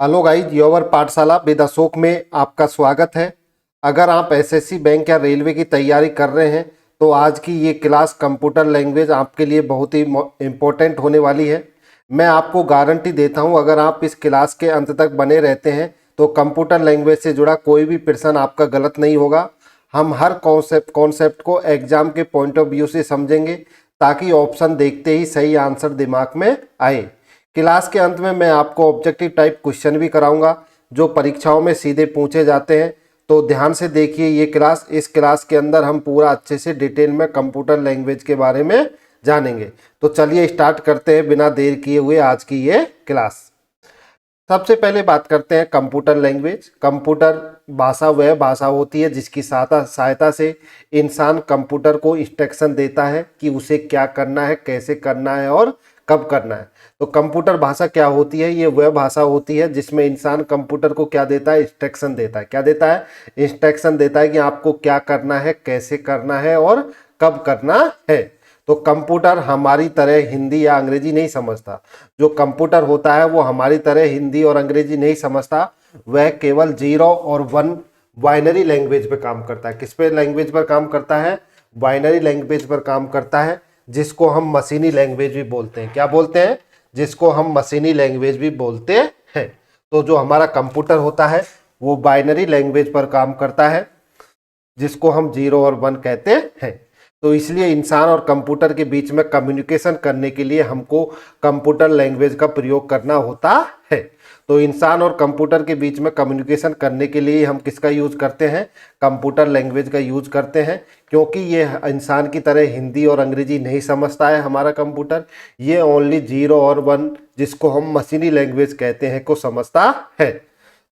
Hello guys, your पाठशाला with Ashok में आपका स्वागत है। अगर आप एसएससी बैंक या रेलवे की तैयारी कर रहे हैं तो आज की ये क्लास कंप्यूटर लैंग्वेज आपके लिए बहुत ही इम्पोर्टेंट होने वाली है। मैं आपको गारंटी देता हूँ, अगर आप इस क्लास के अंत तक बने रहते हैं तो कंप्यूटर लैंग्वेज से जुड़ा कोई भी प्रश्न आपका गलत नहीं होगा। हम हर कॉन्सेप्ट को एग्जाम के पॉइंट ऑफ व्यू से समझेंगे ताकि ऑप्शन देखते ही सही आंसर दिमाग में आए। क्लास के अंत में मैं आपको ऑब्जेक्टिव टाइप क्वेश्चन भी कराऊंगा जो परीक्षाओं में सीधे पूछे जाते हैं। तो ध्यान से देखिए ये क्लास। इस क्लास के अंदर हम पूरा अच्छे से डिटेल में कंप्यूटर लैंग्वेज के बारे में जानेंगे। तो चलिए स्टार्ट करते हैं बिना देर किए हुए आज की ये क्लास। सबसे पहले बात करते हैं कंप्यूटर लैंग्वेज। कंप्यूटर भाषा वह भाषा होती है जिसकी सहायता से इंसान कंप्यूटर को इंस्ट्रक्शन देता है कि उसे क्या करना है, कैसे करना है और कब करना है। तो कंप्यूटर भाषा क्या होती है? ये वह भाषा होती है जिसमें इंसान कंप्यूटर को क्या देता है? इंस्ट्रक्शन देता है। क्या देता है? इंस्ट्रक्शन देता है कि आपको क्या करना है, कैसे करना है और कब करना है। तो कंप्यूटर हमारी तरह हिंदी या अंग्रेजी नहीं समझता। जो कंप्यूटर होता है वो हमारी तरह हिंदी और अंग्रेजी नहीं समझता। वह केवल 0 और 1 बाइनरी लैंग्वेज पे काम करता है। किस पे लैंग्वेज पर काम करता है? बाइनरी लैंग्वेज पर काम करता है, जिसको हम मशीनी लैंग्वेज भी बोलते हैं। क्या बोलते हैं? जिसको हम मशीनी लैंग्वेज भी बोलते हैं। तो जो हमारा कंप्यूटर होता है वो बाइनरी लैंग्वेज पर काम करता है, जिसको हम 0 और 1 कहते हैं। तो इसलिए इंसान और कंप्यूटर के बीच में कम्युनिकेशन करने के लिए हमको कंप्यूटर लैंग्वेज का प्रयोग करना होता है। तो इंसान और कंप्यूटर के बीच में कम्युनिकेशन करने के लिए हम किसका यूज करते हैं? कंप्यूटर लैंग्वेज का यूज करते हैं, क्योंकि ये इंसान की तरह हिंदी और अंग्रेजी नहीं समझता है हमारा कंप्यूटर। ये ओनली 0 और 1, जिसको हम मशीनी लैंग्वेज कहते हैं, को समझता है।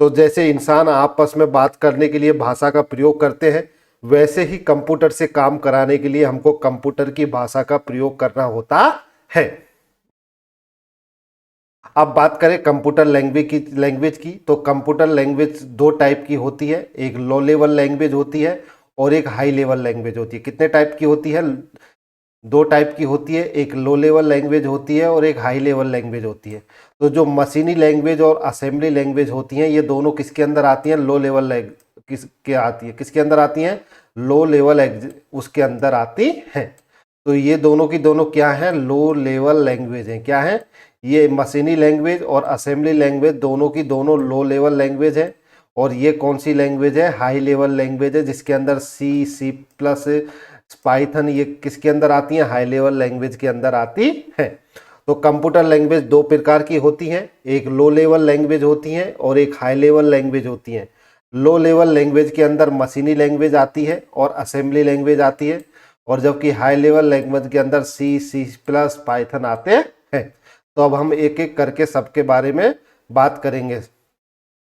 तो जैसे इंसान आपस में बात करने के लिए भाषा का प्रयोग करते हैं, वैसे ही कंप्यूटर से काम कराने के लिए हमको कंप्यूटर की भाषा का प्रयोग करना होता है। अब बात करें कंप्यूटर लैंग्वेज की तो कंप्यूटर लैंग्वेज दो टाइप की होती है। एक लो लेवल लैंग्वेज होती है और एक हाई लेवल लैंग्वेज होती है। कितने टाइप की होती है? दो टाइप की होती है। एक लो लेवल लैंग्वेज होती है और एक हाई लेवल लैंग्वेज होती है। तो जो मशीनी लैंग्वेज और असेंबली लैंग्वेज होती हैं, ये दोनों किसके अंदर आती हैं? लो लेवल किसके आती है? किसके अंदर आती हैं? लो लेवल उसके अंदर आती हैं। तो ये दोनों की दोनों क्या है? लो लेवल लैंग्वेज हैं। क्या है? ये मशीनी लैंग्वेज और असेंबली लैंग्वेज दोनों की दोनों लो लेवल लैंग्वेज है। और ये कौन सी लैंग्वेज है? हाई लेवल लैंग्वेज है, जिसके अंदर सी प्लस, पाइथन, ये किसके अंदर आती हैं? हाई लेवल लैंग्वेज के अंदर आती हैं। तो कंप्यूटर लैंग्वेज दो प्रकार की होती हैं। एक लो लेवल लैंग्वेज होती हैं और एक हाई लेवल लैंग्वेज होती हैं। लो लेवल लैंग्वेज के अंदर मशीनी लैंग्वेज आती है और असेंबली लैंग्वेज आती है, और जबकि हाई लेवल लैंग्वेज के अंदर सी प्लस, पाइथन आते हैं। तो अब हम एक एक करके सबके बारे में बात करेंगे।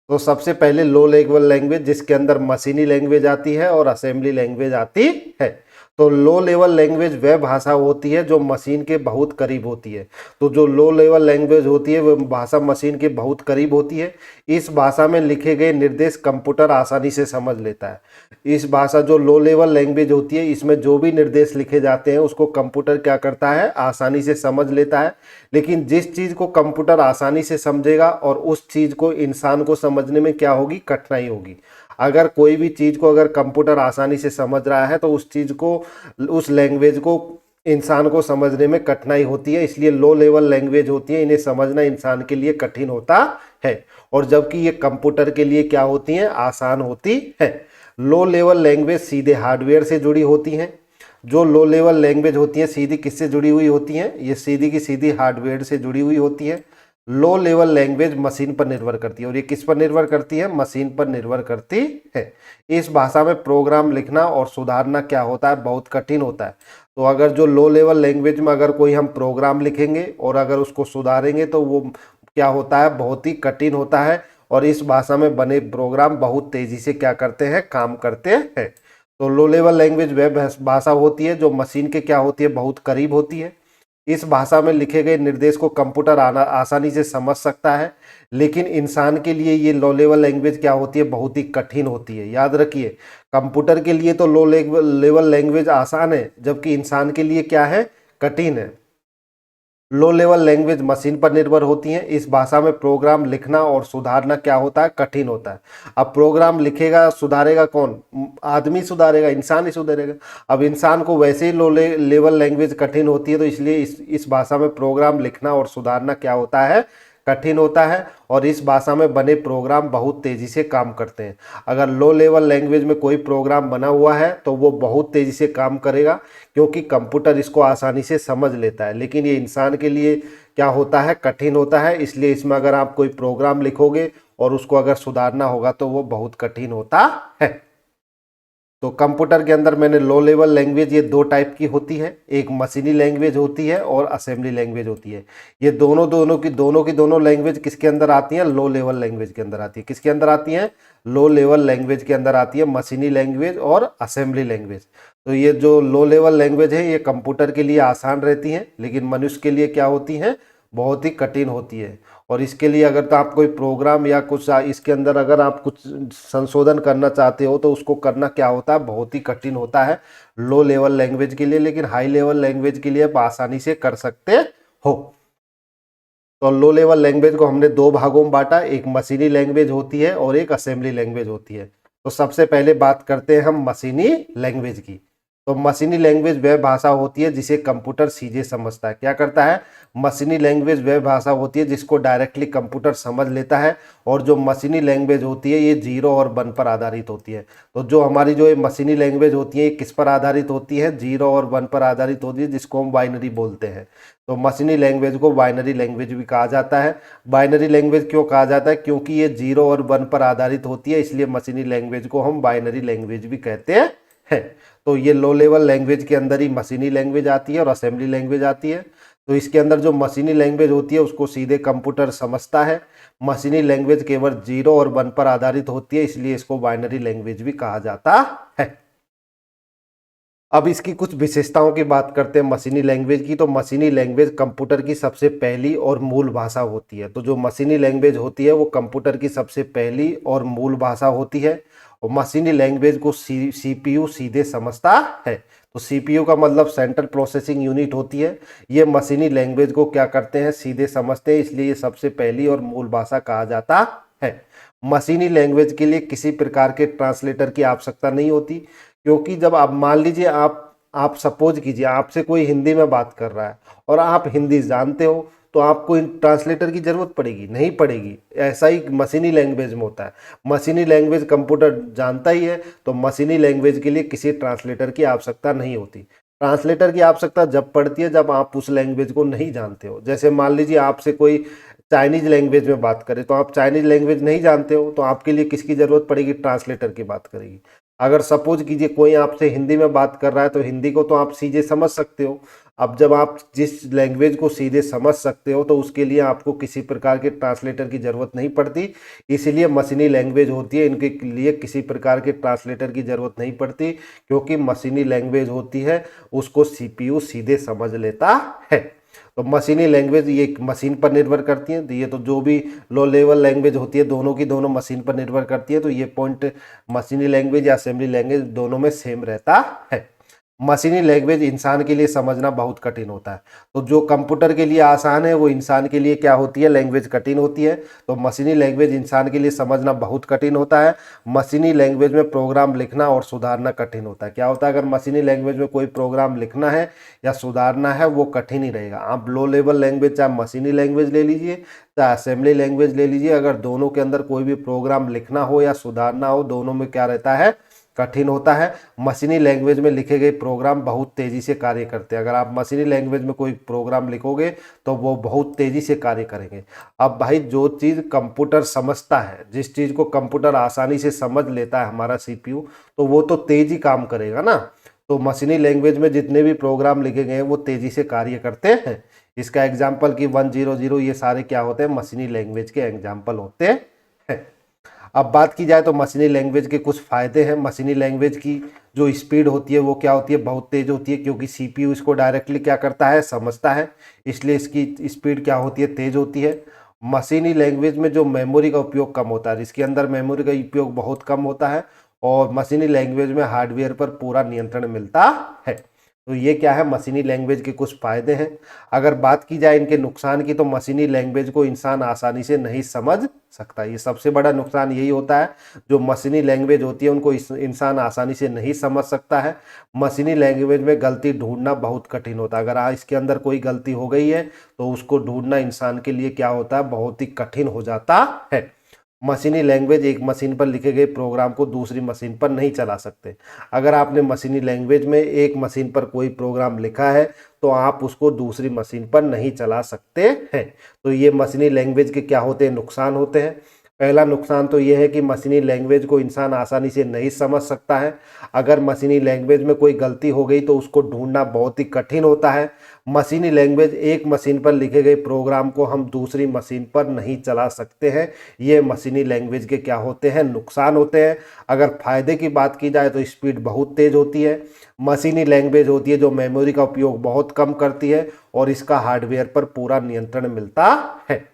तो सबसे पहले लो लेवल लैंग्वेज, जिसके अंदर मशीनी लैंग्वेज आती है और असेंबली लैंग्वेज आती है। तो लो लेवल लैंग्वेज वह भाषा होती है जो मशीन के बहुत करीब होती है। तो जो लो लेवल लैंग्वेज होती है वह भाषा मशीन के बहुत करीब होती है। इस भाषा में लिखे गए निर्देश कंप्यूटर आसानी से समझ लेता है। इस भाषा जो लो लेवल लैंग्वेज होती है, इसमें जो भी निर्देश लिखे जाते हैं उसको कंप्यूटर क्या करता है? आसानी से समझ लेता है। लेकिन जिस चीज़ को कंप्यूटर आसानी से समझेगा और उस चीज़ को इंसान को समझने में क्या होगी? कठिनाई होगी। अगर कोई भी चीज़ को अगर कंप्यूटर आसानी से समझ रहा है तो उस चीज़ को, उस लैंग्वेज को इंसान को समझने में कठिनाई होती है। इसलिए लो लेवल लैंग्वेज होती है, इन्हें समझना इंसान के लिए कठिन होता है। और जबकि ये कंप्यूटर के लिए क्या होती हैं? आसान होती है। लो लेवल लैंग्वेज सीधे हार्डवेयर से जुड़ी होती हैं। जो लो लेवल लैंग्वेज होती हैं सीधी किससे जुड़ी हुई होती हैं? ये सीधी की सीधी हार्डवेयर से जुड़ी हुई होती है। लो लेवल लैंग्वेज मशीन पर निर्भर करती है, और ये किस पर निर्भर करती है? मशीन पर निर्भर करती है। इस भाषा में प्रोग्राम लिखना और सुधारना क्या होता है? बहुत कठिन होता है। तो अगर जो लो लेवल लैंग्वेज में अगर कोई हम प्रोग्राम लिखेंगे और अगर उसको सुधारेंगे तो वो क्या होता है? बहुत ही कठिन होता है। और इस भाषा में बने प्रोग्राम बहुत तेजी से क्या करते हैं? काम करते हैं। तो लो लेवल लैंग्वेज वह भाषा होती है जो मशीन के क्या होती है? बहुत करीब होती है। इस भाषा में लिखे गए निर्देश को कंप्यूटर आसानी से समझ सकता है, लेकिन इंसान के लिए ये लो लेवल लैंग्वेज क्या होती है? बहुत ही कठिन होती है। याद रखिए, कंप्यूटर के लिए तो लो लेवल लैंग्वेज आसान है, जबकि इंसान के लिए क्या है? कठिन है। लो लेवल लैंग्वेज मशीन पर निर्भर होती हैं। इस भाषा में प्रोग्राम लिखना और सुधारना क्या होता है, कठिन होता है। अब प्रोग्राम लिखेगा सुधारेगा कौन, आदमी सुधारेगा, इंसान ही सुधारेगा। अब इंसान को वैसे ही लेवल लैंग्वेज कठिन होती है, तो इसलिए इस भाषा में प्रोग्राम लिखना और सुधारना क्या होता है, कठिन होता है। और इस भाषा में बने प्रोग्राम बहुत तेजी से काम करते हैं। अगर लो लेवल लैंग्वेज में कोई प्रोग्राम बना हुआ है तो वो बहुत तेजी से काम करेगा, क्योंकि कंप्यूटर इसको आसानी से समझ लेता है। लेकिन ये इंसान के लिए क्या होता है, कठिन होता है। इसलिए इसमें अगर आप कोई प्रोग्राम लिखोगे और उसको अगर सुधारना होगा तो वो बहुत कठिन होता है। तो कंप्यूटर के अंदर मैंने लो लेवल लैंग्वेज ये दो टाइप की होती है, एक मशीनी लैंग्वेज होती है और असेंबली लैंग्वेज होती है। ये दोनों लैंग्वेज किसके अंदर आती हैं, लो लेवल लैंग्वेज के अंदर आती है। किसके अंदर आती हैं, लो लेवल लैंग्वेज के अंदर आती है, मशीनी लैंग्वेज और असेंबली लैंग्वेज। तो ये जो लो लेवल लैंग्वेज है ये कंप्यूटर के लिए आसान रहती है, लेकिन मनुष्य के लिए क्या होती है, बहुत ही कठिन होती है। और इसके लिए अगर तो आप कोई प्रोग्राम या कुछ इसके अंदर अगर आप कुछ संशोधन करना चाहते हो तो उसको करना क्या होता है, बहुत ही कठिन होता है लो लेवल लैंग्वेज के लिए। लेकिन हाई लेवल लैंग्वेज के लिए आप आसानी से कर सकते हो। तो लो लेवल लैंग्वेज को हमने दो भागों में बांटा, एक मशीनी लैंग्वेज होती है और एक असेंबली लैंग्वेज होती है। तो सबसे पहले बात करते हैं हम मशीनी लैंग्वेज की। तो मशीनी लैंग्वेज वह भाषा होती है जिसे कंप्यूटर सीधे समझता है। क्या करता है, मशीनी लैंग्वेज वह भाषा होती है जिसको डायरेक्टली कंप्यूटर समझ लेता है। और जो मशीनी लैंग्वेज होती है ये 0 और 1 पर आधारित होती है। तो जो हमारी जो ये मशीनी लैंग्वेज होती है ये किस पर आधारित होती है, 0 और 1 पर आधारित होती है, जिसको हम बाइनरी बोलते हैं। तो मशीनी लैंग्वेज को बाइनरी लैंग्वेज भी कहा जाता है। बाइनरी लैंग्वेज क्यों कहा जाता है, क्योंकि ये 0 और 1 पर आधारित होती है, इसलिए मशीनी लैंग्वेज को हम बाइनरी लैंग्वेज भी कहते हैं। तो ये लो लेवल लैंग्वेज के अंदर ही मशीनी लैंग्वेज आती है और असेंबली लैंग्वेज आती है। तो इसके अंदर जो मशीनी लैंग्वेज होती है उसको सीधे कंप्यूटर समझता है। मशीनी लैंग्वेज केवल 0 और 1 पर आधारित होती है, इसलिए इसको बाइनरी लैंग्वेज भी कहा जाता है। अब इसकी कुछ विशेषताओं की बात करते हैं मशीनी लैंग्वेज की। तो मशीनी लैंग्वेज कंप्यूटर की सबसे पहली और मूल भाषा होती है। तो जो मशीनी लैंग्वेज होती है वो कंप्यूटर की सबसे पहली और मूल भाषा होती है। और मशीनी लैंग्वेज को सीपीयू सीधे समझता है। तो सीपीयू का मतलब सेंट्रल प्रोसेसिंग यूनिट होती है। ये मशीनी लैंग्वेज को क्या करते हैं, सीधे समझते हैं, इसलिए ये सबसे पहली और मूल भाषा कहा जाता है। मशीनी लैंग्वेज के लिए किसी प्रकार के ट्रांसलेटर की आवश्यकता नहीं होती, क्योंकि जब आप मान लीजिए आप सपोज कीजिए आपसे कोई हिंदी में बात कर रहा है और आप हिंदी जानते हो, तो आपको ट्रांसलेटर की जरूरत पड़ेगी, नहीं पड़ेगी। ऐसा ही मशीनी लैंग्वेज में होता है। मशीनी लैंग्वेज कंप्यूटर जानता ही है, तो मशीनी लैंग्वेज के लिए किसी ट्रांसलेटर की आवश्यकता नहीं होती। ट्रांसलेटर की आवश्यकता जब पड़ती है जब आप उस लैंग्वेज को नहीं जानते हो। जैसे मान लीजिए आपसे कोई चाइनीज लैंग्वेज में बात करे, तो आप चाइनीज लैंग्वेज नहीं जानते हो, तो आपके लिए किसकी जरूरत पड़ेगी, ट्रांसलेटर की बात करेगी। अगर सपोज कीजिए कोई आपसे हिंदी में बात कर रहा है, तो हिंदी को तो आप सीधे समझ सकते हो। अब जब आप जिस लैंग्वेज को सीधे समझ सकते हो तो उसके लिए आपको किसी प्रकार के ट्रांसलेटर की ज़रूरत नहीं पड़ती। इसीलिए मशीनी लैंग्वेज होती है, इनके लिए किसी प्रकार के ट्रांसलेटर की ज़रूरत नहीं पड़ती, क्योंकि मशीनी लैंग्वेज होती है उसको सीपीयू सीधे समझ लेता है। तो मशीनी लैंग्वेज ये मशीन पर निर्भर करती है। तो ये तो जो भी लो लेवल लैंग्वेज होती है दोनों की दोनों मशीन पर निर्भर करती है। तो ये पॉइंट मशीनी लैंग्वेज या असेंबली लैंग्वेज दोनों में सेम रहता है। मशीनी लैंग्वेज इंसान के लिए समझना बहुत कठिन होता है। तो जो कंप्यूटर के लिए आसान है वो इंसान के लिए क्या होती है, लैंग्वेज कठिन होती है। तो मशीनी लैंग्वेज इंसान के लिए समझना बहुत कठिन होता है। मशीनी लैंग्वेज में प्रोग्राम लिखना और सुधारना कठिन होता है। क्या होता है, अगर मशीनी लैंग्वेज में कोई प्रोग्राम लिखना है या सुधारना है वो कठिन ही रहेगा। आप लो लेवल लैंग्वेज चाहे मशीनी लैंग्वेज ले लीजिए चाहे असेंबली लैंग्वेज ले लीजिए, अगर दोनों के अंदर कोई भी प्रोग्राम लिखना हो या सुधारना हो, दोनों में क्या रहता है, कठिन होता है। मशीनी लैंग्वेज में लिखे गए प्रोग्राम बहुत तेज़ी से कार्य करते हैं। अगर आप मशीनी लैंग्वेज में कोई प्रोग्राम लिखोगे तो वो बहुत तेज़ी से कार्य करेंगे। अब भाई जो चीज़ कंप्यूटर समझता है, जिस चीज़ को कंप्यूटर आसानी से समझ लेता है हमारा सीपीयू, तो वो तो तेज़ी काम करेगा ना। तो मशीनी लैंग्वेज में जितने भी प्रोग्राम लिखे गए हैं वो तेज़ी से कार्य करते हैं। इसका एग्जाम्पल कि 100 ये सारे क्या होते हैं, मशीनी लैंग्वेज के एग्जाम्पल होते हैं। अब बात की जाए तो मशीनी लैंग्वेज के कुछ फ़ायदे हैं। मशीनी लैंग्वेज की जो स्पीड होती है वो क्या होती है, बहुत तेज़ होती है, क्योंकि सीपीयू इसको डायरेक्टली क्या करता है, समझता है, इसलिए इसकी स्पीड क्या होती है, तेज़ होती है। मशीनी लैंग्वेज में जो मेमोरी का उपयोग कम होता है, इसके अंदर मेमोरी का उपयोग बहुत कम होता है। और मशीनी लैंग्वेज में हार्डवेयर पर पूरा नियंत्रण मिलता है। तो ये क्या है, मशीनी लैंग्वेज के कुछ फायदे हैं। अगर बात की जाए इनके नुकसान की, तो मशीनी लैंग्वेज को इंसान आसानी से नहीं समझ सकता। ये सबसे बड़ा नुकसान यही होता है, जो मशीनी लैंग्वेज होती है उनको इंसान आसानी से नहीं समझ सकता है। मशीनी लैंग्वेज में गलती ढूंढना बहुत कठिन होता है। अगर इसके अंदर कोई गलती हो गई है तो उसको ढूंढना इंसान के लिए क्या होता है, बहुत ही कठिन हो जाता है। मशीनी लैंग्वेज एक मशीन पर लिखे गए प्रोग्राम को दूसरी मशीन पर नहीं चला सकते। अगर आपने मशीनी लैंग्वेज में एक मशीन पर कोई प्रोग्राम लिखा है तो आप उसको दूसरी मशीन पर नहीं चला सकते हैं। तो ये मशीनी लैंग्वेज के क्या होते हैं, नुकसान होते हैं। पहला नुकसान तो यह है कि मशीनी लैंग्वेज को इंसान आसानी से नहीं समझ सकता है। अगर मशीनी लैंग्वेज में कोई गलती हो गई तो उसको ढूंढना बहुत ही कठिन होता है। मशीनी लैंग्वेज एक मशीन पर लिखे गए प्रोग्राम को हम दूसरी मशीन पर नहीं चला सकते हैं। ये मशीनी लैंग्वेज के क्या होते हैं, नुकसान होते हैं। अगर फायदे की बात की जाए तो स्पीड बहुत तेज होती है। मशीनी लैंग्वेज होती है जो मेमोरी का उपयोग बहुत कम करती है और इसका हार्डवेयर पर पूरा नियंत्रण मिलता है।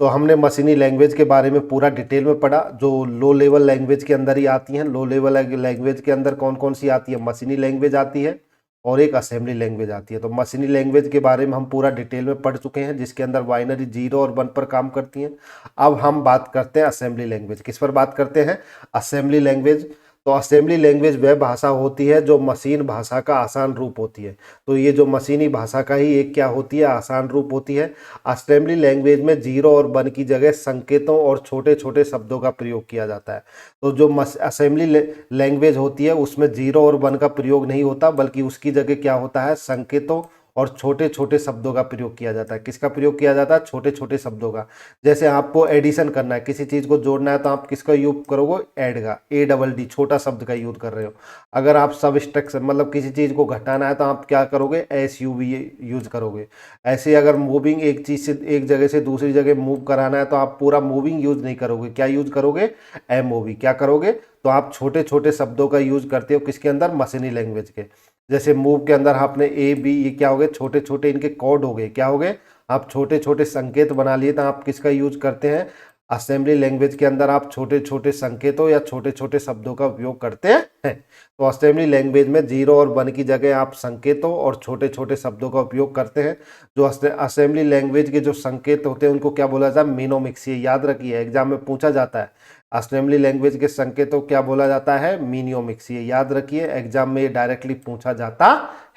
तो हमने मशीनी लैंग्वेज के बारे में पूरा डिटेल में पढ़ा, जो लो लेवल लैंग्वेज के अंदर ही आती हैं। लो लेवल लैंग्वेज के अंदर कौन कौन सी आती है, मशीनी लैंग्वेज आती है और एक असेंबली लैंग्वेज आती है। तो मशीनी लैंग्वेज के बारे में हम पूरा डिटेल में पढ़ चुके हैं, जिसके अंदर बाइनरी 0 और 1 पर काम करती हैं। अब हम बात करते हैं असेंबली लैंग्वेज। किस पर बात करते हैं, असेंबली लैंग्वेज। तो असेंबली लैंग्वेज वह भाषा होती है जो मशीन भाषा का आसान रूप होती है। तो ये जो मशीनी भाषा का ही एक क्या होती है, आसान रूप होती है। असेंबली लैंग्वेज में 0 और 1 की जगह संकेतों और छोटे छोटे शब्दों का प्रयोग किया जाता है। तो जो असेंबली लैंग्वेज होती है उसमें 0 और 1 का प्रयोग नहीं होता, बल्कि उसकी जगह क्या होता है, संकेतों और छोटे छोटे शब्दों का प्रयोग किया जाता है। किसका प्रयोग किया जाता है, छोटे छोटे शब्दों का। जैसे आपको एडिशन करना है, किसी चीज़ को जोड़ना है तो आप किसका यूज करोगे, ऐड का, ADD, छोटा शब्द का यूज कर रहे हो। अगर आप सबस्ट्रैक्शन मतलब किसी चीज़ को घटाना है तो आप क्या करोगे, SUV यूज करोगे। ऐसे अगर मूविंग एक चीज़ से एक जगह से दूसरी जगह मूव कराना है तो आप पूरा मूविंग यूज नहीं करोगे, क्या यूज करोगे, MOV। क्या करोगे, तो आप छोटे छोटे शब्दों का यूज करते हो किसके अंदर, मशीनी लैंग्वेज के। जैसे मूव के अंदर आपने A B, ये क्या हो गए, छोटे छोटे इनके कोड हो गए, क्या हो गए, आप छोटे छोटे संकेत बना लिए। तो आप किसका यूज करते हैं, असेंबली लैंग्वेज के अंदर आप छोटे छोटे संकेतों या छोटे छोटे शब्दों का उपयोग करते हैं। तो असेंबली लैंग्वेज में 0 और 1 की जगह आप संकेतों और छोटे छोटे शब्दों का उपयोग करते हैं। जो असेंबली लैंग्वेज के जो संकेत होते हैं उनको क्या बोला जाता है, मीनोमिक्स। ये याद रखिए, एग्जाम में पूछा जाता है। असेंबली लैंग्वेज के संकेतों क्या बोला जाता है, मीनियोमिक्स। ये याद रखिए, एग्जाम में डायरेक्टली पूछा जाता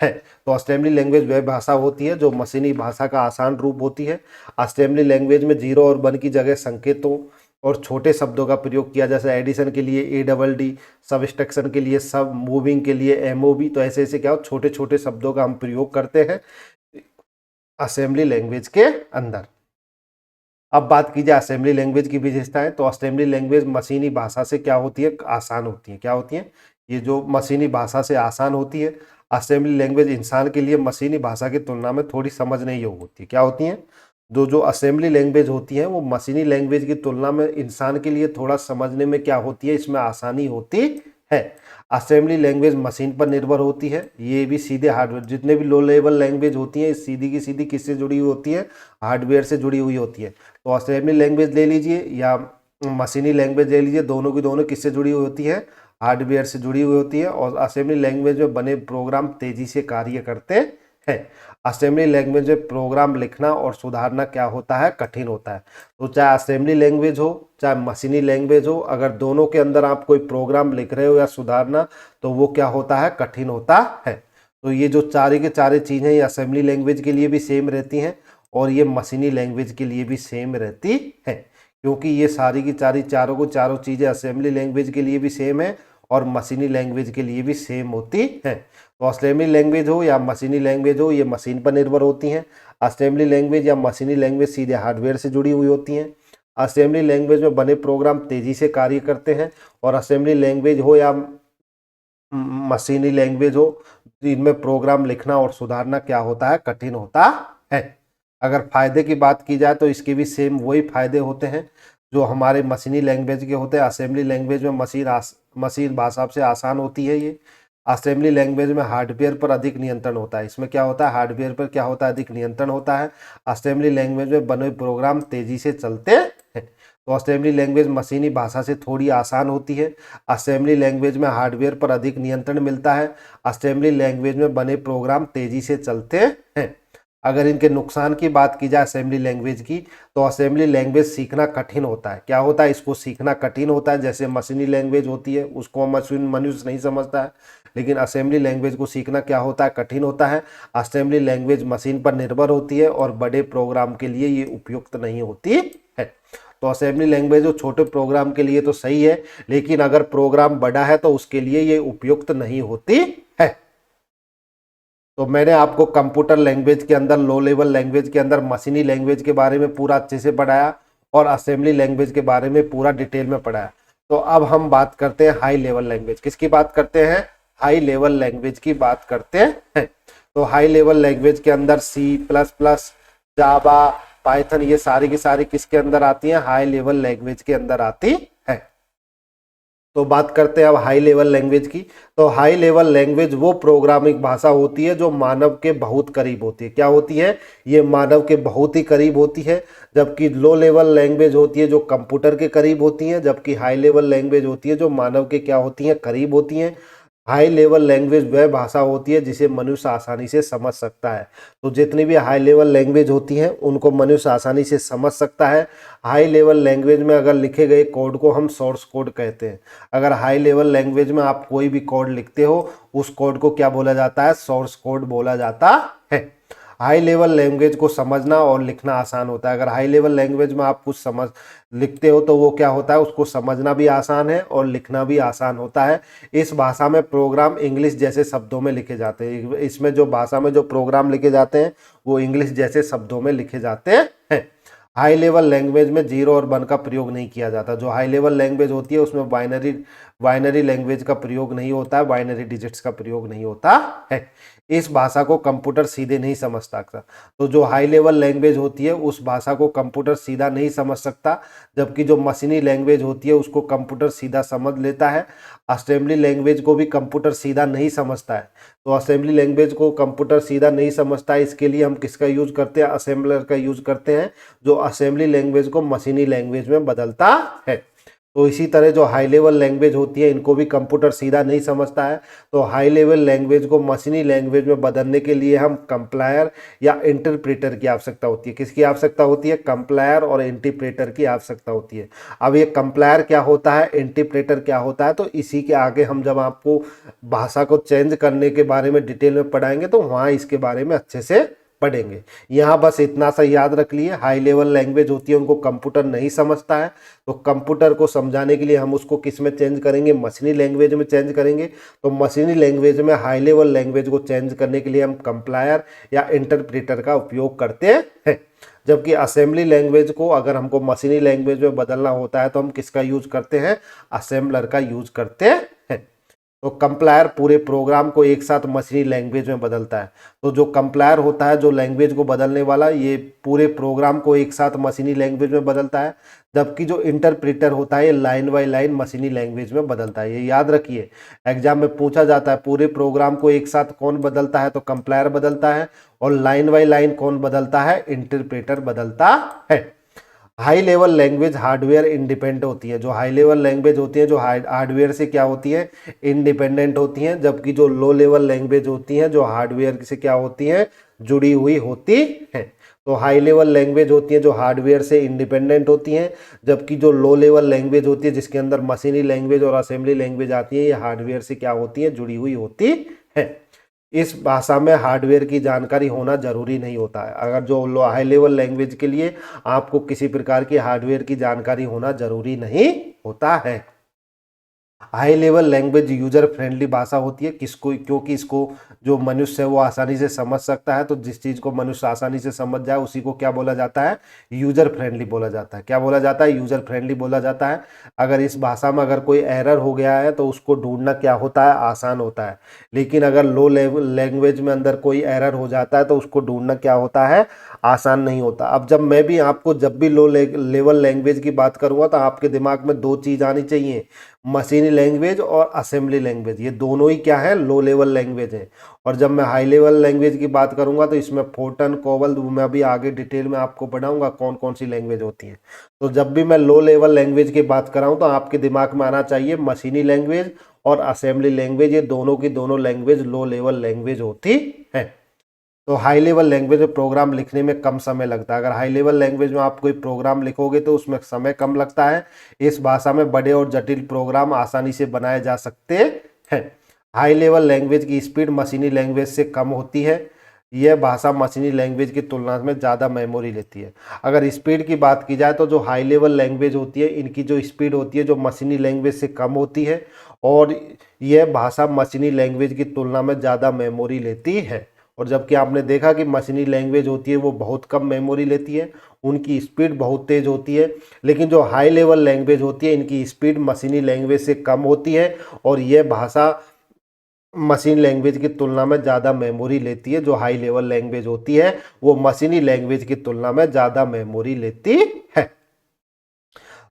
है। तो असेंबली लैंग्वेज वह भाषा होती है जो मशीनी भाषा का आसान रूप होती है। असेंबली लैंग्वेज में 0 और 1 की जगह संकेतों और छोटे शब्दों का प्रयोग किया, जैसे एडिशन के लिए ADD, सबस्ट्रैक्शन के लिए सब, मूविंग के लिए MOV। तो ऐसे ऐसे क्या हो, छोटे छोटे शब्दों का हम प्रयोग करते हैं असेंबली लैंग्वेज के अंदर। अब बात की जाए असेंबली लैंग्वेज की विशेषताएं, तो असेंबली लैंग्वेज मशीनी भाषा से क्या होती है, आसान होती है। क्या होती है, ये जो मशीनी भाषा से आसान होती है। असेंबली लैंग्वेज इंसान के लिए मशीनी भाषा की तुलना में थोड़ी समझने योग्य होती है। क्या होती है, जो असेंबली लैंग्वेज होती है वो मशीनी लैंग्वेज की तुलना में इंसान के लिए थोड़ा समझने में क्या होती है, इसमें आसानी होती है। असेंबली लैंग्वेज मशीन पर निर्भर होती है, ये भी सीधे हार्डवेयर। जितने भी लो लेवल लैंग्वेज होती हैं सीधी की सीधी किससे जुड़ी हुई होती है, हार्डवेयर से जुड़ी हुई होती है। तो असेंबली लैंग्वेज ले लीजिए या मशीनी लैंग्वेज ले लीजिए, दोनों की दोनों किससे जुड़ी हुई होती है, हार्डवेयर से जुड़ी हुई होती है। और असेंबली लैंग्वेज में बने प्रोग्राम तेजी से कार्य करते हैं। असेंबली लैंग्वेज में प्रोग्राम लिखना और सुधारना क्या होता है, कठिन होता है। तो चाहे असेंबली लैंग्वेज हो चाहे मशीनी लैंग्वेज हो, अगर दोनों के अंदर आप कोई प्रोग्राम लिख रहे हो या सुधारना, तो वो क्या होता है, कठिन होता है। तो ये जो चारे के चारे चीज़ें ये असेंबली लैंग्वेज के लिए भी सेम रहती हैं और ये मशीनी लैंग्वेज के लिए भी सेम रहती है, क्योंकि ये सारी की सारी चारों चीज़ें असेंबली लैंग्वेज के लिए भी सेम है और मशीनी लैंग्वेज के लिए भी सेम होती हैं। तो असेंबली लैंग्वेज हो या मशीनी लैंग्वेज हो, ये मशीन पर निर्भर होती हैं। असेंबली लैंग्वेज या मशीनी लैंग्वेज सीधे हार्डवेयर से जुड़ी हुई होती हैं। असेंबली लैंग्वेज में बने प्रोग्राम तेजी से कार्य करते हैं और असेंबली लैंग्वेज हो या मशीनी लैंग्वेज हो, इनमें प्रोग्राम लिखना और सुधारना क्या होता है, कठिन होता है। अगर फायदे की बात की जाए तो इसके भी सेम वही फायदे होते हैं जो हमारे मशीनी लैंग्वेज के होते हैं। असेंबली लैंग्वेज में मशीन भाषा से आसान होती है ये। असेंबली लैंग्वेज में हार्डवेयर पर अधिक नियंत्रण होता है। इसमें क्या होता है, हार्डवेयर पर क्या होता है, अधिक नियंत्रण होता है। असेंबली लैंग्वेज में बने प्रोग्राम तेजी से चलते तो असेंबली लैंग्वेज मशीनी भाषा से थोड़ी आसान होती है। असेंबली लैंग्वेज में हार्डवेयर पर अधिक नियंत्रण मिलता है। असेंबली लैंग्वेज में बने प्रोग्राम तेजी से चलते हैं। अगर इनके नुकसान की बात की जाए असेंबली लैंग्वेज की, तो असेंबली लैंग्वेज सीखना कठिन होता है। क्या होता है, इसको सीखना कठिन होता है। जैसे मशीनी लैंग्वेज होती है उसको मनुष्य नहीं समझता है, लेकिन असेंबली लैंग्वेज को सीखना क्या होता है, कठिन होता है। असेंबली लैंग्वेज मशीन पर निर्भर होती है और बड़े प्रोग्राम के लिए ये उपयुक्त नहीं होती है। तो असेंबली लैंग्वेज जो छोटे प्रोग्राम के लिए तो सही है, लेकिन अगर प्रोग्राम बड़ा है तो उसके लिए ये उपयुक्त नहीं होती है। तो मैंने आपको कंप्यूटर लैंग्वेज के अंदर, लो लेवल लैंग्वेज के अंदर मशीनी लैंग्वेज के बारे में पूरा अच्छे से पढ़ाया और असेंबली लैंग्वेज के बारे में पूरा डिटेल में पढ़ाया। तो अब हम बात करते हैं हाई लेवल लैंग्वेज। किसकी बात करते हैं, हाई लेवल लैंग्वेज की बात करते हैं। तो हाई लेवल लैंग्वेज के अंदर C++, जावा, पाइथन, ये सारी की सारी किसके अंदर आती हैं, हाई लेवल लैंग्वेज के अंदर आती है। तो बात करते हैं अब हाई लेवल लैंग्वेज की। तो हाई लेवल लैंग्वेज वो प्रोग्रामिंग भाषा होती है जो मानव के बहुत करीब होती है। क्या होती है, ये मानव के बहुत ही करीब होती है। जबकि लो लेवल लैंग्वेज होती है जो कंप्यूटर के करीब होती है, जबकि हाई लेवल लैंग्वेज होती है जो मानव के क्या होती हैं, करीब होती हैं। हाई लेवल लैंग्वेज वह भाषा होती है जिसे मनुष्य आसानी से समझ सकता है। तो जितनी भी हाई लेवल लैंग्वेज होती हैं उनको मनुष्य आसानी से समझ सकता है। हाई लेवल लैंग्वेज में अगर लिखे गए कोड को हम सोर्स कोड कहते हैं। अगर हाई लेवल लैंग्वेज में आप कोई भी कोड लिखते हो उस कोड को क्या बोला जाता है, सोर्स कोड बोला जाता है। हाई लेवल लैंग्वेज को समझना और लिखना आसान होता है। अगर हाई लेवल लैंग्वेज में आप कुछ समझ लिखते हो तो वो क्या होता है, उसको समझना भी आसान है और लिखना भी आसान होता है। इस भाषा में प्रोग्राम इंग्लिश जैसे शब्दों में लिखे जाते हैं। इसमें जो भाषा में जो प्रोग्राम लिखे जाते हैं वो इंग्लिश जैसे शब्दों में लिखे जाते हैं। हाई लेवल लैंग्वेज में 0 और 1 का प्रयोग नहीं किया जाता। जो हाई लेवल लैंग्वेज होती है उसमें बाइनरी लैंग्वेज का प्रयोग नहीं होता है, बाइनरी डिजिट्स का प्रयोग नहीं होता है। इस भाषा को कंप्यूटर सीधे नहीं समझ सकता। तो जो हाई लेवल लैंग्वेज होती है उस भाषा को कंप्यूटर सीधा नहीं समझ सकता, जबकि जो मशीनी लैंग्वेज होती है उसको कंप्यूटर सीधा समझ लेता है। असेंबली लैंग्वेज को भी कंप्यूटर सीधा नहीं समझता है। तो असेंबली लैंग्वेज को कंप्यूटर सीधा नहीं समझता है, इसके लिए हम किसका यूज करते हैं, असेंबलर का यूज करते हैं, जो असेंबली लैंग्वेज को मशीनी लैंग्वेज में बदलता है। तो इसी तरह जो हाई लेवल लैंग्वेज होती है इनको भी कंप्यूटर सीधा नहीं समझता है। तो हाई लेवल लैंग्वेज को मशीनी लैंग्वेज में बदलने के लिए हम कंप्लायर या इंटरप्रेटर की आवश्यकता होती है। किसकी आवश्यकता होती है, कंप्लायर और इंटरप्रेटर की आवश्यकता होती है। अब ये कंप्लायर क्या होता है, इंटरप्रेटर क्या होता है, तो इसी के आगे हम जब आपको भाषा को चेंज करने के बारे में डिटेल में पढ़ाएंगे तो वहाँ इसके बारे में अच्छे से पढ़ेंगे। यहाँ बस इतना सा याद रख लिए, हाई लेवल लैंग्वेज होती है उनको कंप्यूटर नहीं समझता है। तो कंप्यूटर को समझाने के लिए हम उसको किस में चेंज करेंगे, मशीनी लैंग्वेज में चेंज करेंगे। तो मशीनी लैंग्वेज में हाई लेवल लैंग्वेज को चेंज करने के लिए हम कंप्लायर या इंटरप्रेटर का उपयोग करते हैं। जबकि असेंबली लैंग्वेज को अगर हमको मशीनी लैंग्वेज में बदलना होता है तो हम किसका यूज करते हैं, असेंबलर का यूज करते हैं। तो कंप्लायर पूरे प्रोग्राम को एक साथ मशीनी लैंग्वेज में बदलता है। तो जो कंप्लायर होता है, जो लैंग्वेज को बदलने वाला, ये पूरे प्रोग्राम को एक साथ मशीनी लैंग्वेज में बदलता है। जबकि जो इंटरप्रेटर होता है ये लाइन बाय लाइन मशीनी लैंग्वेज में बदलता है। ये याद रखिए, एग्जाम में पूछा जाता है पूरे प्रोग्राम को एक साथ कौन बदलता है, तो कंप्लायर बदलता है, और लाइन बाय लाइन कौन बदलता है, इंटरप्रेटर बदलता है। High level language hardware independent होती है। जो हाई लेवल लैंग्वेज होती है जो हार्डवेयर से क्या होती है, इंडिपेंडेंट होती हैं। जबकि जो लो लेवल लैंग्वेज होती हैं जो हार्डवेयर से क्या होती हैं, जुड़ी हुई होती हैं। तो हाई लेवल लैंग्वेज होती हैं जो हार्डवेयर से इंडिपेंडेंट होती हैं, जबकि जो लो लेवल लैंग्वेज होती है जिसके अंदर मशीनी लैंग्वेज और असेंबली लैंग्वेज आती है, ये हार्डवेयर से क्या होती है, जुड़ी हुई होती है। इस भाषा में हार्डवेयर की जानकारी होना जरूरी नहीं होता है। अगर जो हाई लेवल लैंग्वेज के लिए आपको किसी प्रकार की हार्डवेयर की जानकारी होना जरूरी नहीं होता है। High level language user friendly भाषा होती है। किसको, क्योंकि इसको जो मनुष्य है वो आसानी से समझ सकता है। तो जिस चीज़ को मनुष्य आसानी से समझ जाए उसी को क्या बोला जाता है, यूजर फ्रेंडली बोला जाता है। क्या बोला जाता है, यूजर फ्रेंडली बोला जाता है। अगर इस भाषा में अगर कोई एरर हो गया है तो उसको ढूंढना क्या होता है, आसान होता है। लेकिन अगर लो लेवल लैंग्वेज में अंदर कोई एरर हो जाता है तो उसको ढूंढना क्या होता है, आसान नहीं होता। अब जब मैं भी आपको जब भी लो लेवल लैंग्वेज की बात करूँगा तो आपके दिमाग में दो चीज़ आनी चाहिए। मशीनी लैंग्वेज और असेंबली लैंग्वेज, ये दोनों ही क्या है, लो लेवल लैंग्वेज है। और जब मैं हाई लेवल लैंग्वेज की बात करूंगा तो इसमें फोर्टन, कोबल, मैं अभी आगे डिटेल में आपको पढ़ाऊंगा कौन कौन सी लैंग्वेज होती है। तो जब भी मैं लो लेवल लैंग्वेज की बात कर रहा हूँ तो आपके दिमाग में आना चाहिए मशीनी लैंग्वेज और असेंबली लैंग्वेज, ये दोनों की दोनों लैंग्वेज लो लेवल लैंग्वेज होती है। तो हाई लेवल लैंग्वेज में प्रोग्राम लिखने में कम समय लगता है। अगर हाई लेवल लैंग्वेज में आप कोई प्रोग्राम लिखोगे तो उसमें समय कम लगता है। इस भाषा में बड़े और जटिल प्रोग्राम आसानी से बनाए जा सकते हैं। हाई लेवल लैंग्वेज की स्पीड मशीनी लैंग्वेज से कम होती है। यह भाषा मशीनी लैंग्वेज की तुलना में ज़्यादा मेमोरी लेती है। अगर स्पीड की बात की जाए तो जो हाई लेवल लैंग्वेज होती है इनकी जो स्पीड होती है जो मशीनी लैंग्वेज से कम होती है, और यह भाषा मशीनी लैंग्वेज की तुलना में ज़्यादा मेमोरी लेती है। और जबकि आपने देखा कि मशीनी लैंग्वेज होती है वो बहुत कम मेमोरी लेती है, उनकी स्पीड बहुत तेज़ होती है। लेकिन जो हाई लेवल लैंग्वेज होती है इनकी स्पीड मशीनी लैंग्वेज से कम होती है, और यह भाषा मशीन लैंग्वेज की तुलना में ज़्यादा मेमोरी लेती है। जो हाई लेवल लैंग्वेज होती है वो मशीनी लैंग्वेज की तुलना में ज़्यादा मेमोरी लेती है।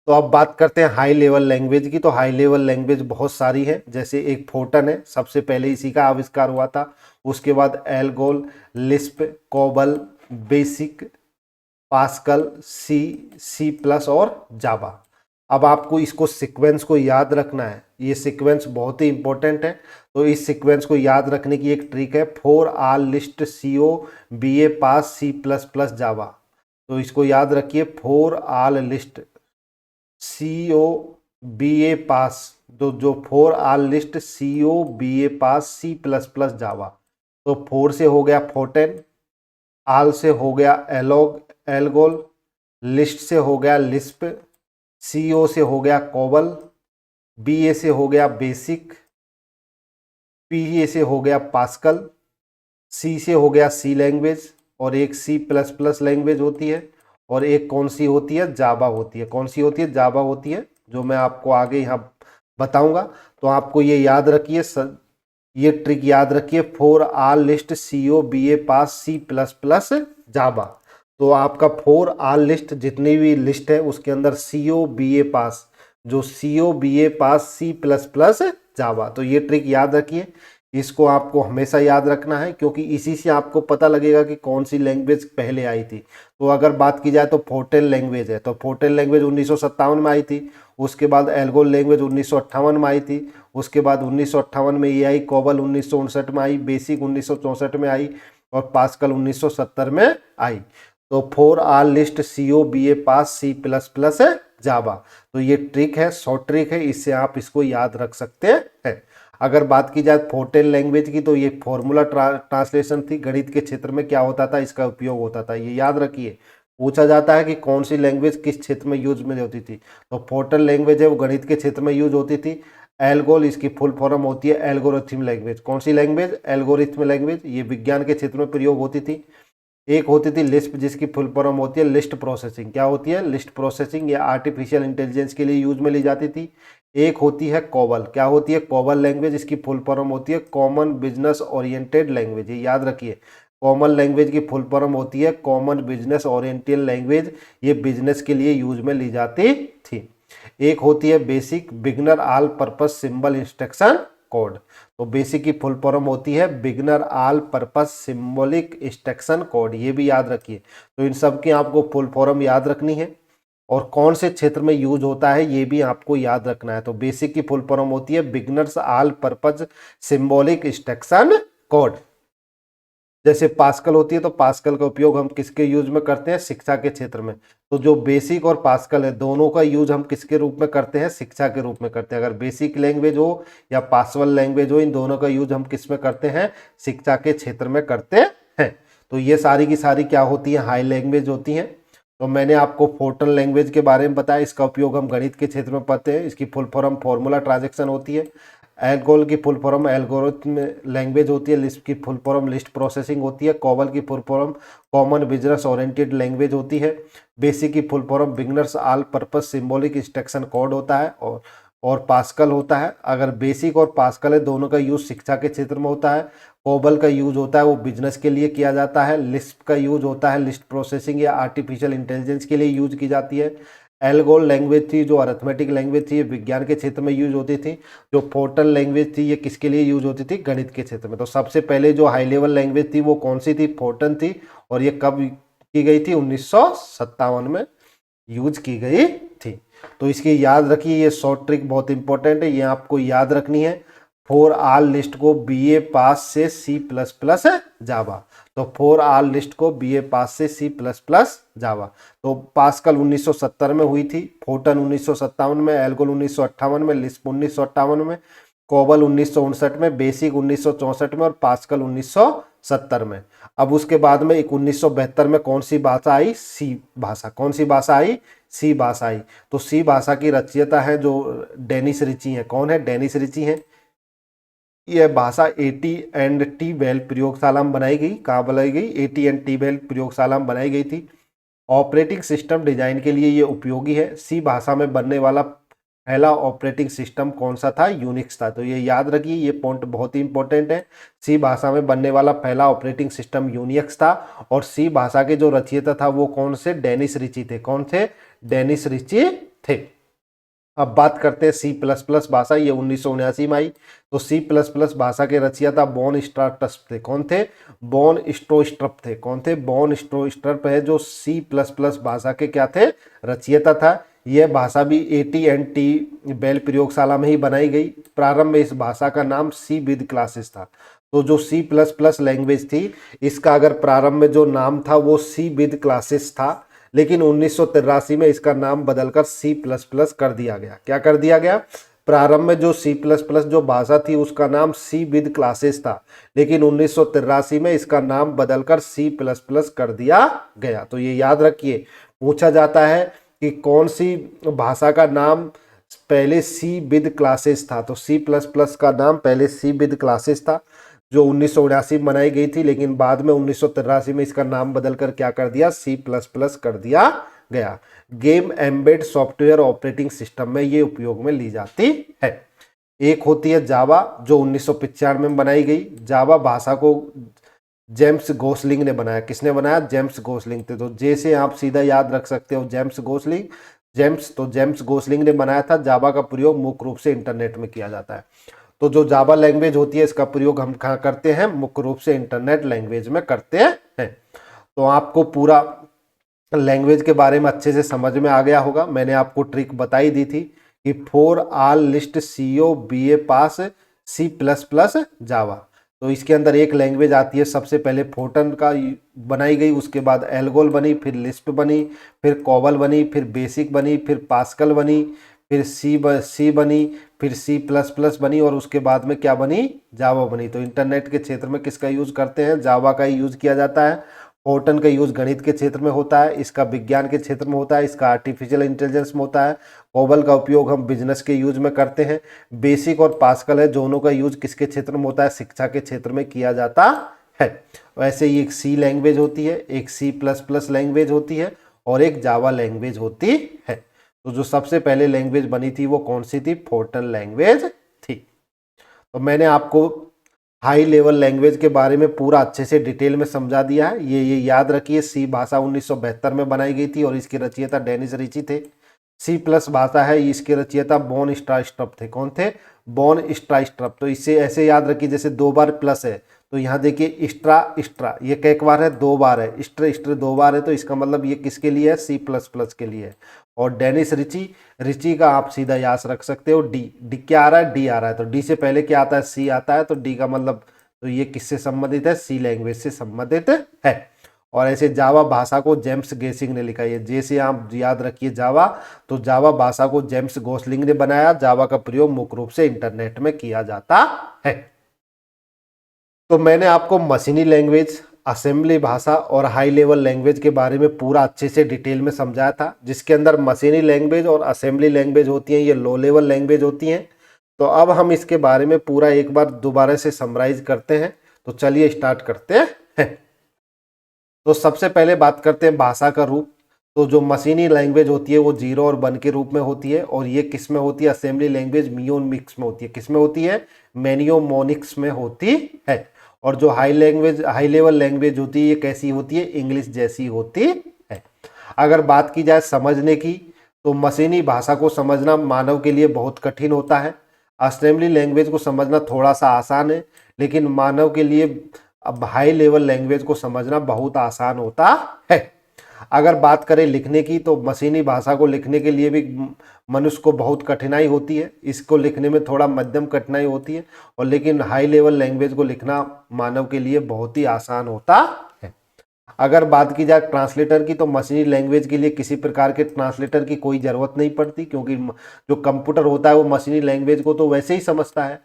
तो अब बात करते हैं हाई लेवल लैंग्वेज की। तो हाई लेवल लैंग्वेज बहुत सारी है, जैसे एक फोर्टन है, सबसे पहले इसी का आविष्कार हुआ था। उसके बाद ALGOL, Lisp, COBOL, BASIC, Pascal, C, C plus और जावा। अब आपको इसको सीक्वेंस को याद रखना है, ये सीक्वेंस बहुत ही इंपॉर्टेंट है। तो इस सीक्वेंस को याद रखने की एक ट्रिक है, for all list CO BA pass C++ जावा। तो इसको याद रखिए, for all list CO BA पास, जो for all list CO BA pass C++ जावा। तो फोर से हो गया फोर्टेन, आल से हो गया एल्गोल, लिस्ट से हो गया लिस्प, CO से हो गया कोबल, BA से हो गया बेसिक, PA से हो गया पास्कल, C से हो गया C लैंग्वेज, और एक C++ लैंग्वेज होती है, और एक कौन सी होती है, जावा होती है। कौन सी होती है, जावा होती है, जो मैं आपको आगे यहाँ बताऊंगा। तो आपको ये याद रखिए, ये ट्रिक याद रखिए, for all list CO BA pass C++ जावा। तो आपका फॉर ऑल लिस्ट जितनी भी लिस्ट है उसके अंदर CO BA पास, जो CO BA पास C++ जावा। तो ये ट्रिक याद रखिए, इसको आपको हमेशा याद रखना है, क्योंकि इसी से आपको पता लगेगा कि कौन सी लैंग्वेज पहले आई थी। तो अगर बात की जाए तो फोर्टेन लैंग्वेज है, तो फोर्टेन लैंग्वेज 1957 में आई थी। उसके बाद एल्गोल लैंग्वेज 1958 में आई थी। उसके बाद 1958 में ये आई, कोबल 1959 में आई, बेसिक 1964 में आई, और पास्कल 1970 में आई। तो for all list CO BA pass C++ जावा। तो ये ट्रिक है, शॉर्ट ट्रिक है, इससे आप इसको याद रख सकते हैं। अगर बात की जाए फोर्टेन लैंग्वेज की तो ये फॉर्मूला ट्रांसलेशन थी, गणित के क्षेत्र में क्या होता था, इसका उपयोग होता था। ये याद रखिए, पूछा जाता है कि कौन सी लैंग्वेज किस क्षेत्र में यूज में होती थी, तो फोर्टेन लैंग्वेज है वो गणित के क्षेत्र में यूज होती थी। एल्गोल, इसकी फुल फॉर्म होती है एल्गोरिथम लैंग्वेज। कौन सी लैंग्वेज, एल्गोरिथम लैंग्वेज, ये विज्ञान के क्षेत्र में प्रयोग होती थी। एक होती थी लिस्प, जिसकी फुल फॉर्म होती है लिस्ट प्रोसेसिंग। क्या होती है, लिस्ट प्रोसेसिंग, या आर्टिफिशियल इंटेलिजेंस के लिए यूज में ली जाती थी। एक होती है कोबल, क्या होती है, कोबल लैंग्वेज, इसकी फुल फॉर्म होती है कॉमन बिजनेस ओरिएंटेड लैंग्वेज। ये याद रखिए, कॉमन लैंग्वेज की फुल फॉर्म होती है कॉमन बिजनेस ओरिएंटेड लैंग्वेज, ये बिजनेस के लिए यूज में ली जाती थी। एक होती है basic, beginner all purpose symbol instruction code. तो बेसिक की फुल फॉर्म होती है beginner all purpose symbolic instruction code, ये भी याद रखिए। तो इन सब की आपको फुल फॉर्म याद रखनी है, और कौन से क्षेत्र में यूज होता है ये भी आपको याद रखना है। तो बेसिक की फुल फॉर्म होती है beginners all purpose symbolic instruction code. जैसे पास्कल होती है, तो पास्कल का उपयोग हम किसके यूज में करते हैं, शिक्षा के क्षेत्र में। तो जो बेसिक और पास्कल है दोनों का यूज हम किसके रूप में करते हैं, शिक्षा के रूप में करते हैं। अगर बेसिक लैंग्वेज हो या पासवल लैंग्वेज हो, इन दोनों का यूज हम किस में करते हैं, शिक्षा के क्षेत्र में करते हैं। तो ये सारी की सारी क्या होती है, हाई लैंग्वेज होती हैं। तो मैंने आपको फोर्टन लैंग्वेज के बारे में बताया, इसका उपयोग हम गणित के क्षेत्र में पढ़ते हैं। इसकी फुल फॉर्म फॉर्मूला ट्रांजैक्शन होती है। एल्गोल की फुल फॉर्म एल्गोरिथम लैंग्वेज होती है। लिस्ट की फुल फॉर्म लिस्ट प्रोसेसिंग होती है। कोबल की full form common business oriented language होती है। बेसिक की full form beginners all purpose symbolic instruction code होता है, और पास्कल होता है। अगर बेसिक और पास्कल है दोनों का यूज शिक्षा के क्षेत्र में होता है। कोबल का यूज होता है वो बिजनेस के लिए किया जाता है। लिस्प का यूज होता है लिस्ट प्रोसेसिंग या आर्टिफिशियल इंटेलिजेंस के लिए यूज की जाती है। एल्गोल लैंग्वेज थी जो अरिथमेटिक लैंग्वेज थी, ये विज्ञान के क्षेत्र में यूज होती थी। जो फोर्टन लैंग्वेज थी ये किसके लिए यूज होती थी, गणित के क्षेत्र में। तो सबसे पहले जो हाई लेवल लैंग्वेज थी वो कौन सी थी, फोर्टन थी, और ये कब की गई थी, 1957 में यूज की गई थी। तो इसकी याद रखिए, ये शॉर्ट ट्रिक बहुत इंपॉर्टेंट है, ये आपको याद रखनी है। फॉर ऑल लिस्ट को बीए पास से सी प्लस प्लस जावा, तो फॉर ऑल लिस्ट को बीए पास से सी प्लस प्लस जावा। तो पास्कल 1970 में हुई थी, फोर्टन 1957 में, एल्गोल 1958 में, लिस्प 1958 में, कोबल 1959 में, बेसिक 1964 में और पास्कल 1970 में। अब उसके बाद में 1972 में कौन सी भाषा आई, सी भाषा। कौन सी भाषा आई, सी भाषा आई। तो सी भाषा की रचयिता है जो डेनिस रिची है। कौन है, डेनिस रिची है। यह भाषा AT&T बेल प्रयोगशाला में बनाई गई। कहाँ बनाई गई, AT&T बेल प्रयोगशाला में बनाई गई थी। ऑपरेटिंग सिस्टम डिजाइन के लिए ये उपयोगी है। सी भाषा में बनने वाला पहला ऑपरेटिंग सिस्टम कौन सा था, यूनिक्स था। तो ये याद रखिए, ये पॉइंट बहुत ही इंपॉर्टेंट है। सी भाषा में बनने वाला पहला ऑपरेटिंग सिस्टम यूनिक्स था, और सी भाषा के जो रचयिता था वो कौन से, डेनिस रिची थे। कौन थे, डेनिस रिची थे। अब बात करते हैं सी प्लस प्लस भाषा, ये 1979 में आई। तो सी प्लस प्लस भाषा के रचयिता बॉन स्ट्राटस थे। कौन थे, बॉन स्ट्रोस्ट्रप थे। कौन थे, बॉन स्ट्रोस्ट्रप है जो सी प्लस प्लस भाषा के क्या थे, रचयिता था। यह भाषा भी AT&T बेल प्रयोगशाला में ही बनाई गई। प्रारंभ में इस भाषा का नाम सी विद क्लासेस था। तो जो सी प्लस प्लस लैंग्वेज थी, इसका अगर प्रारंभ में जो नाम था वो सी विद क्लासेस था, लेकिन 1983 में इसका नाम बदलकर सी प्लस प्लस कर दिया गया। क्या कर दिया गया, प्रारंभ में जो सी प्लस प्लस जो भाषा थी उसका नाम सी विद क्लासेस था, लेकिन 1983 में इसका नाम बदलकर सी प्लस प्लस कर दिया गया। तो ये याद रखिए, पूछा जाता है कि कौन सी भाषा का नाम पहले सी विद क्लासेस था। तो सी प्लस प्लस का नाम पहले सी विद क्लासेस था, जो 1979 में बनाई गई थी, लेकिन बाद में 1983 में इसका नाम बदलकर क्या कर दिया, सी प्लस प्लस कर दिया गया। Game embed software operating system में ये उपयोग में ली जाती है। एक होती है जावा, जो 1995 में बनाई गई। जावा भाषा को जेम्स गोसलिंग ने बनाया। किसने बनाया, जेम्स गोसलिंग थे। तो जैसे आप सीधा याद रख सकते हो जेम्स गोसलिंग, जेम्स गोसलिंग ने बनाया था। जावा का प्रयोग मुख्य रूप से इंटरनेट में किया जाता है। तो जो जावा लैंग्वेज होती है इसका प्रयोग हम कहाँ करते हैं, मुख्य रूप से इंटरनेट लैंग्वेज में करते हैं। तो आपको पूरा लैंग्वेज के बारे में अच्छे से समझ में आ गया होगा। मैंने आपको ट्रिक बताई दी थी कि for all list CO BA pass C plus plus Java. तो इसके अंदर एक लैंग्वेज आती है, सबसे पहले फोर्टन का बनाई गई, उसके बाद एल्गोल बनी, फिर लिस्प बनी, फिर कोबल बनी, फिर बेसिक बनी, फिर पास्कल बनी, फिर सी बनी, फिर C प्लस प्लस बनी, और उसके बाद में क्या बनी, जावा बनी। तो इंटरनेट के क्षेत्र में किसका यूज करते हैं, जावा का ही यूज किया जाता है। फोर्टन का यूज गणित के क्षेत्र में होता है, इसका विज्ञान के क्षेत्र में होता है, इसका आर्टिफिशियल इंटेलिजेंस में होता है। कोबल का उपयोग हम बिजनेस के यूज में करते हैं। बेसिक और पास्कल है, दोनों का यूज किसके क्षेत्र में होता है, शिक्षा के क्षेत्र में किया जाता है। वैसे ही एक सी लैंग्वेज होती है, एक C प्लस प्लस लैंग्वेज होती है, और एक जावा लैंग्वेज होती है। तो जो सबसे पहले लैंग्वेज बनी थी वो कौन सी थी, फोर्टन लैंग्वेज थी। तो मैंने आपको हाई लेवल लैंग्वेज के बारे में पूरा अच्छे से डिटेल में समझा दिया है। ये याद रखिए, सी भाषा 1972 में बनाई गई थी और इसके रचयिता डेनिस रिची थे। C प्लस भाषा है, इसके रचयिता बॉन स्ट्रास्ट्रप थे। कौन थे, बॉन स्ट्रास्ट्रप। तो इसे ऐसे याद रखिए, जैसे 2 बार प्लस है तो यहाँ देखिए स्ट्रा, ये एक बार है, 2 बार है, स्ट्र 2 बार है, तो इसका मतलब ये किसके लिए है, C प्लस प्लस के लिए है। और डेनिस रिची का आप सीधा याद रख सकते हो, डी क्या आ रहा है, डी आ रहा है, तो डी से पहले क्या आता है, C आता है, तो डी का मतलब, तो ये किससे संबंधित है, C लैंग्वेज से संबंधित है। और ऐसे जावा भाषा को जेम्स गेसिंग ने लिखा है। जैसे आप याद रखिए जावा, तो जावा भाषा को जेम्स गोसलिंग ने बनाया। जावा का प्रयोग मुख्य रूप से इंटरनेट में किया जाता है। तो मैंने आपको मशीनी लैंग्वेज, असेंबली भाषा और हाई लेवल लैंग्वेज के बारे में पूरा अच्छे से डिटेल में समझाया था, जिसके अंदर मशीनी लैंग्वेज और असेंबली लैंग्वेज होती हैं, ये लो लेवल लैंग्वेज होती हैं। तो अब हम इसके बारे में पूरा एक बार दोबारा से समराइज करते हैं। तो चलिए स्टार्ट करते हैं। तो सबसे पहले बात करते हैं भाषा का रूप। तो जो मशीनी लैंग्वेज होती है वो 0 और 1 के रूप में होती है, और ये किस में होती है, असेंबली लैंग्वेज मियोनिक्स में होती है। किस में होती है, मेनियोमोनिक्स में होती है। और जो हाई लेवल लैंग्वेज होती है ये कैसी होती है, इंग्लिश जैसी होती है। अगर बात की जाए समझने की, तो मशीनी भाषा को समझना मानव के लिए बहुत कठिन होता है। असेंबली लैंग्वेज को समझना थोड़ा सा आसान है, लेकिन मानव के लिए अब हाई लेवल लैंग्वेज को समझना बहुत आसान होता है। अगर बात करें लिखने की, तो मशीनी भाषा को लिखने के लिए भी मनुष्य को बहुत कठिनाई होती है। इसको लिखने में थोड़ा मध्यम कठिनाई होती है, और लेकिन हाई लेवल लैंग्वेज को लिखना मानव के लिए बहुत ही आसान होता है। अगर बात की जाए ट्रांसलेटर की, तो मशीनी लैंग्वेज के लिए किसी प्रकार के ट्रांसलेटर की कोई ज़रूरत नहीं पड़ती, क्योंकि जो कंप्यूटर होता है वो मशीनी लैंग्वेज को तो वैसे ही समझता है।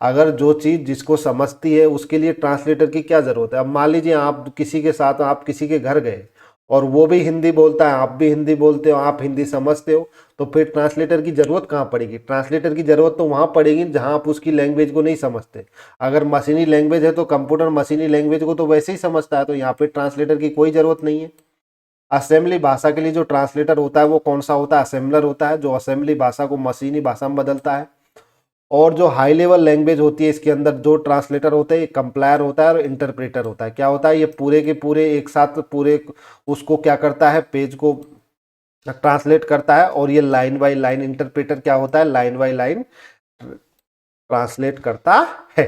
अगर जो चीज़ जिसको समझती है उसके लिए ट्रांसलेटर की क्या ज़रूरत है। अब मान लीजिए आप किसी के साथ, आप किसी के घर गए और वो भी हिंदी बोलता है, आप भी हिंदी बोलते हो, आप हिंदी समझते हो, तो फिर ट्रांसलेटर की ज़रूरत कहाँ पड़ेगी। ट्रांसलेटर की ज़रूरत तो वहाँ पड़ेगी जहाँ आप उसकी लैंग्वेज को नहीं समझते। अगर मशीनी लैंग्वेज है तो कंप्यूटर मशीनी लैंग्वेज को तो वैसे ही समझता है, तो यहाँ पे ट्रांसलेटर की कोई ज़रूरत नहीं है। असेंबली भाषा के लिए जो ट्रांसलेटर होता है वो कौन सा होता है, असेंबलर होता है, जो असेंबली भाषा को मशीनी भाषा में बदलता है। और जो हाई लेवल लैंग्वेज होती है, इसके अंदर जो ट्रांसलेटर होता है, कंप्लायर होता है और इंटरप्रेटर होता है। क्या होता है, ये पूरे के पूरे एक साथ पूरे उसको क्या करता है, पेज को ट्रांसलेट करता है, और ये लाइन बाय लाइन, इंटरप्रेटर क्या होता है, लाइन बाय लाइन ट्रांसलेट करता है।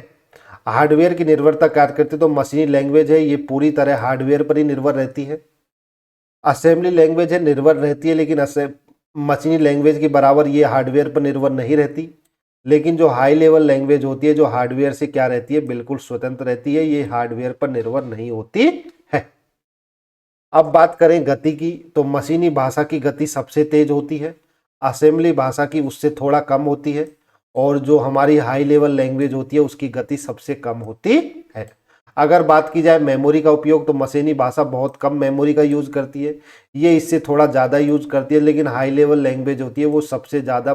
हार्डवेयर की निर्भरता क्या करती है, तो मशीनी लैंग्वेज है ये पूरी तरह हार्डवेयर पर ही निर्भर रहती है। असेंबली लैंग्वेज है निर्भर रहती है, लेकिन मशीनी लैंग्वेज के बराबर ये हार्डवेयर पर निर्भर नहीं रहती। लेकिन जो हाई लेवल लैंग्वेज होती है, जो हार्डवेयर से क्या रहती है, बिल्कुल स्वतंत्र रहती है, ये हार्डवेयर पर निर्भर नहीं होती है। अब बात करें गति की, तो मशीनी भाषा की गति सबसे तेज होती है, असेंबली भाषा की उससे थोड़ा कम होती है, और जो हमारी हाई लेवल लैंग्वेज होती है उसकी गति सबसे कम होती है। अगर बात की जाए मेमोरी का उपयोग, तो मशीनी भाषा बहुत कम मेमोरी का यूज करती है, ये इससे थोड़ा ज़्यादा यूज करती है, लेकिन हाई लेवल लैंग्वेज होती है वो सबसे ज़्यादा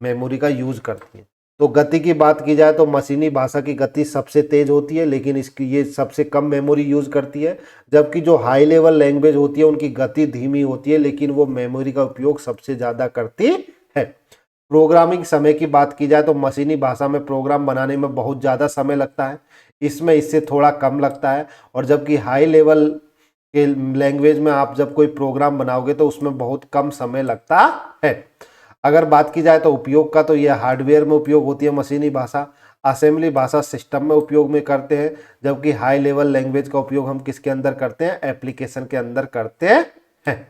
मेमोरी का यूज करती है। तो गति की बात की जाए तो मशीनी भाषा की गति सबसे तेज होती है, लेकिन इसकी ये सबसे कम मेमोरी यूज करती है, जबकि जो हाई लेवल लैंग्वेज होती है उनकी गति धीमी होती है, लेकिन वो मेमोरी का उपयोग सबसे ज़्यादा करती है। प्रोग्रामिंग समय की बात की जाए तो मशीनी भाषा में प्रोग्राम बनाने में बहुत ज़्यादा समय लगता है, इसमें इससे थोड़ा कम लगता है, और जबकि हाई लेवल के लैंग्वेज में आप जब कोई प्रोग्राम बनाओगे तो उसमें बहुत कम समय लगता है। अगर बात की जाए तो उपयोग का, तो यह हार्डवेयर में उपयोग होती है मशीनी भाषा, असेंबली भाषा सिस्टम में उपयोग में करते हैं, जबकि हाई लेवल लैंग्वेज का उपयोग हम किसके अंदर करते हैं, एप्लीकेशन के अंदर करते हैं।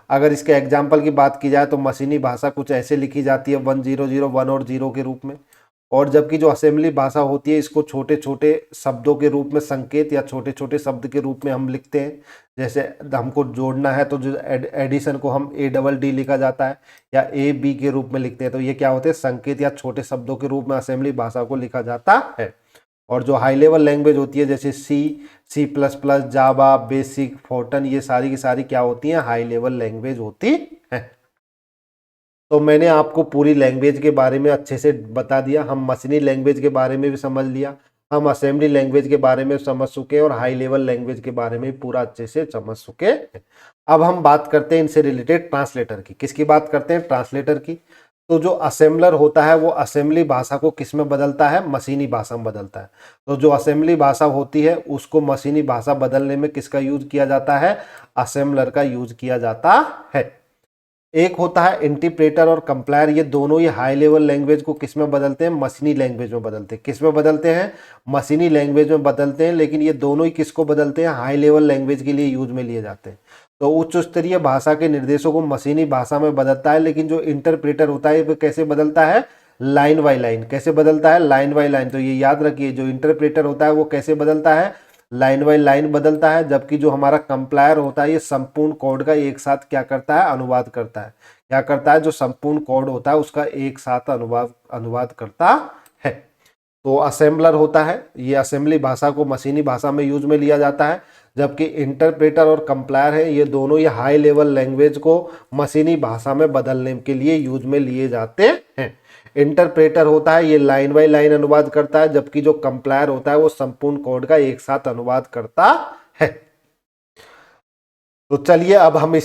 अगर इसके एग्जाम्पल की बात की जाए तो मशीनी भाषा कुछ ऐसे लिखी जाती है 1001 और 0 के रूप में, और जबकि जो असेंबली भाषा होती है इसको छोटे छोटे शब्दों के रूप में, संकेत या छोटे छोटे शब्द के रूप में हम लिखते हैं। जैसे हमको जोड़ना है तो जो एडिशन को हम ADD लिखा जाता है, या AB के रूप में लिखते हैं, तो ये क्या होते हैं, संकेत या छोटे शब्दों के रूप में असेंबली भाषा को लिखा जाता है। और जो हाई लेवल लैंग्वेज होती है जैसे C++, जावा, बेसिक, फोर्टन, ये सारी की सारी क्या होती हैं, हाई लेवल लैंग्वेज होती है। तो मैंने आपको पूरी लैंग्वेज के बारे में अच्छे से बता दिया, हम मशीनी लैंग्वेज के बारे में भी समझ लिया, हम असेंबली लैंग्वेज के बारे में समझ चुके और हाई लेवल लैंग्वेज के बारे में पूरा अच्छे से समझ चुके। अब हम बात करते हैं इनसे रिलेटेड ट्रांसलेटर की। किसकी बात करते हैं, ट्रांसलेटर की। तो जो असेंबलर होता है वो असेंबली भाषा को किस में बदलता है, मशीनी भाषा में बदलता है। तो जो असेंबली भाषा होती है उसको मशीनी भाषा बदलने में किसका यूज किया जाता है, असेंबलर का यूज किया जाता है। एक होता है इंटरप्रेटर और कंप्लायर, ये दोनों ही हाई लेवल लैंग्वेज को किस में बदलते हैं, मशीनी लैंग्वेज में बदलते हैं। किस में बदलते हैं, मशीनी लैंग्वेज में बदलते हैं, लेकिन ये दोनों ही किसको बदलते हैं, हाई लेवल लैंग्वेज के लिए यूज में लिए जाते हैं। तो उच्च स्तरीय भाषा के निर्देशों को मशीनी भाषा में बदलता है, लेकिन जो इंटरप्रेटर होता है वो कैसे बदलता है, लाइन बाय लाइन। कैसे बदलता है, लाइन बाय लाइन। तो ये याद रखिए, जो इंटरप्रेटर होता है वो कैसे बदलता है, लाइन बाय लाइन बदलता है, जबकि जो हमारा कंप्लायर होता है ये संपूर्ण कोड का एक साथ क्या करता है, अनुवाद करता है। क्या करता है, जो संपूर्ण कोड होता है उसका एक साथ अनुवाद करता है। तो असेंबलर होता है, ये असेंबली भाषा को मशीनी भाषा में यूज में लिया जाता है, जबकि इंटरप्रेटर और कंप्लायर है ये दोनों ही हाई लेवल लैंग्वेज को मशीनी भाषा में बदलने के लिए यूज में लिए जाते हैं। इंटरप्रेटर होता है ये लाइन बाय लाइन अनुवाद करता है, जबकि जो कंप्लायर होता है वो संपूर्ण कोड का एक साथ अनुवाद करता है। तो चलिए अब हम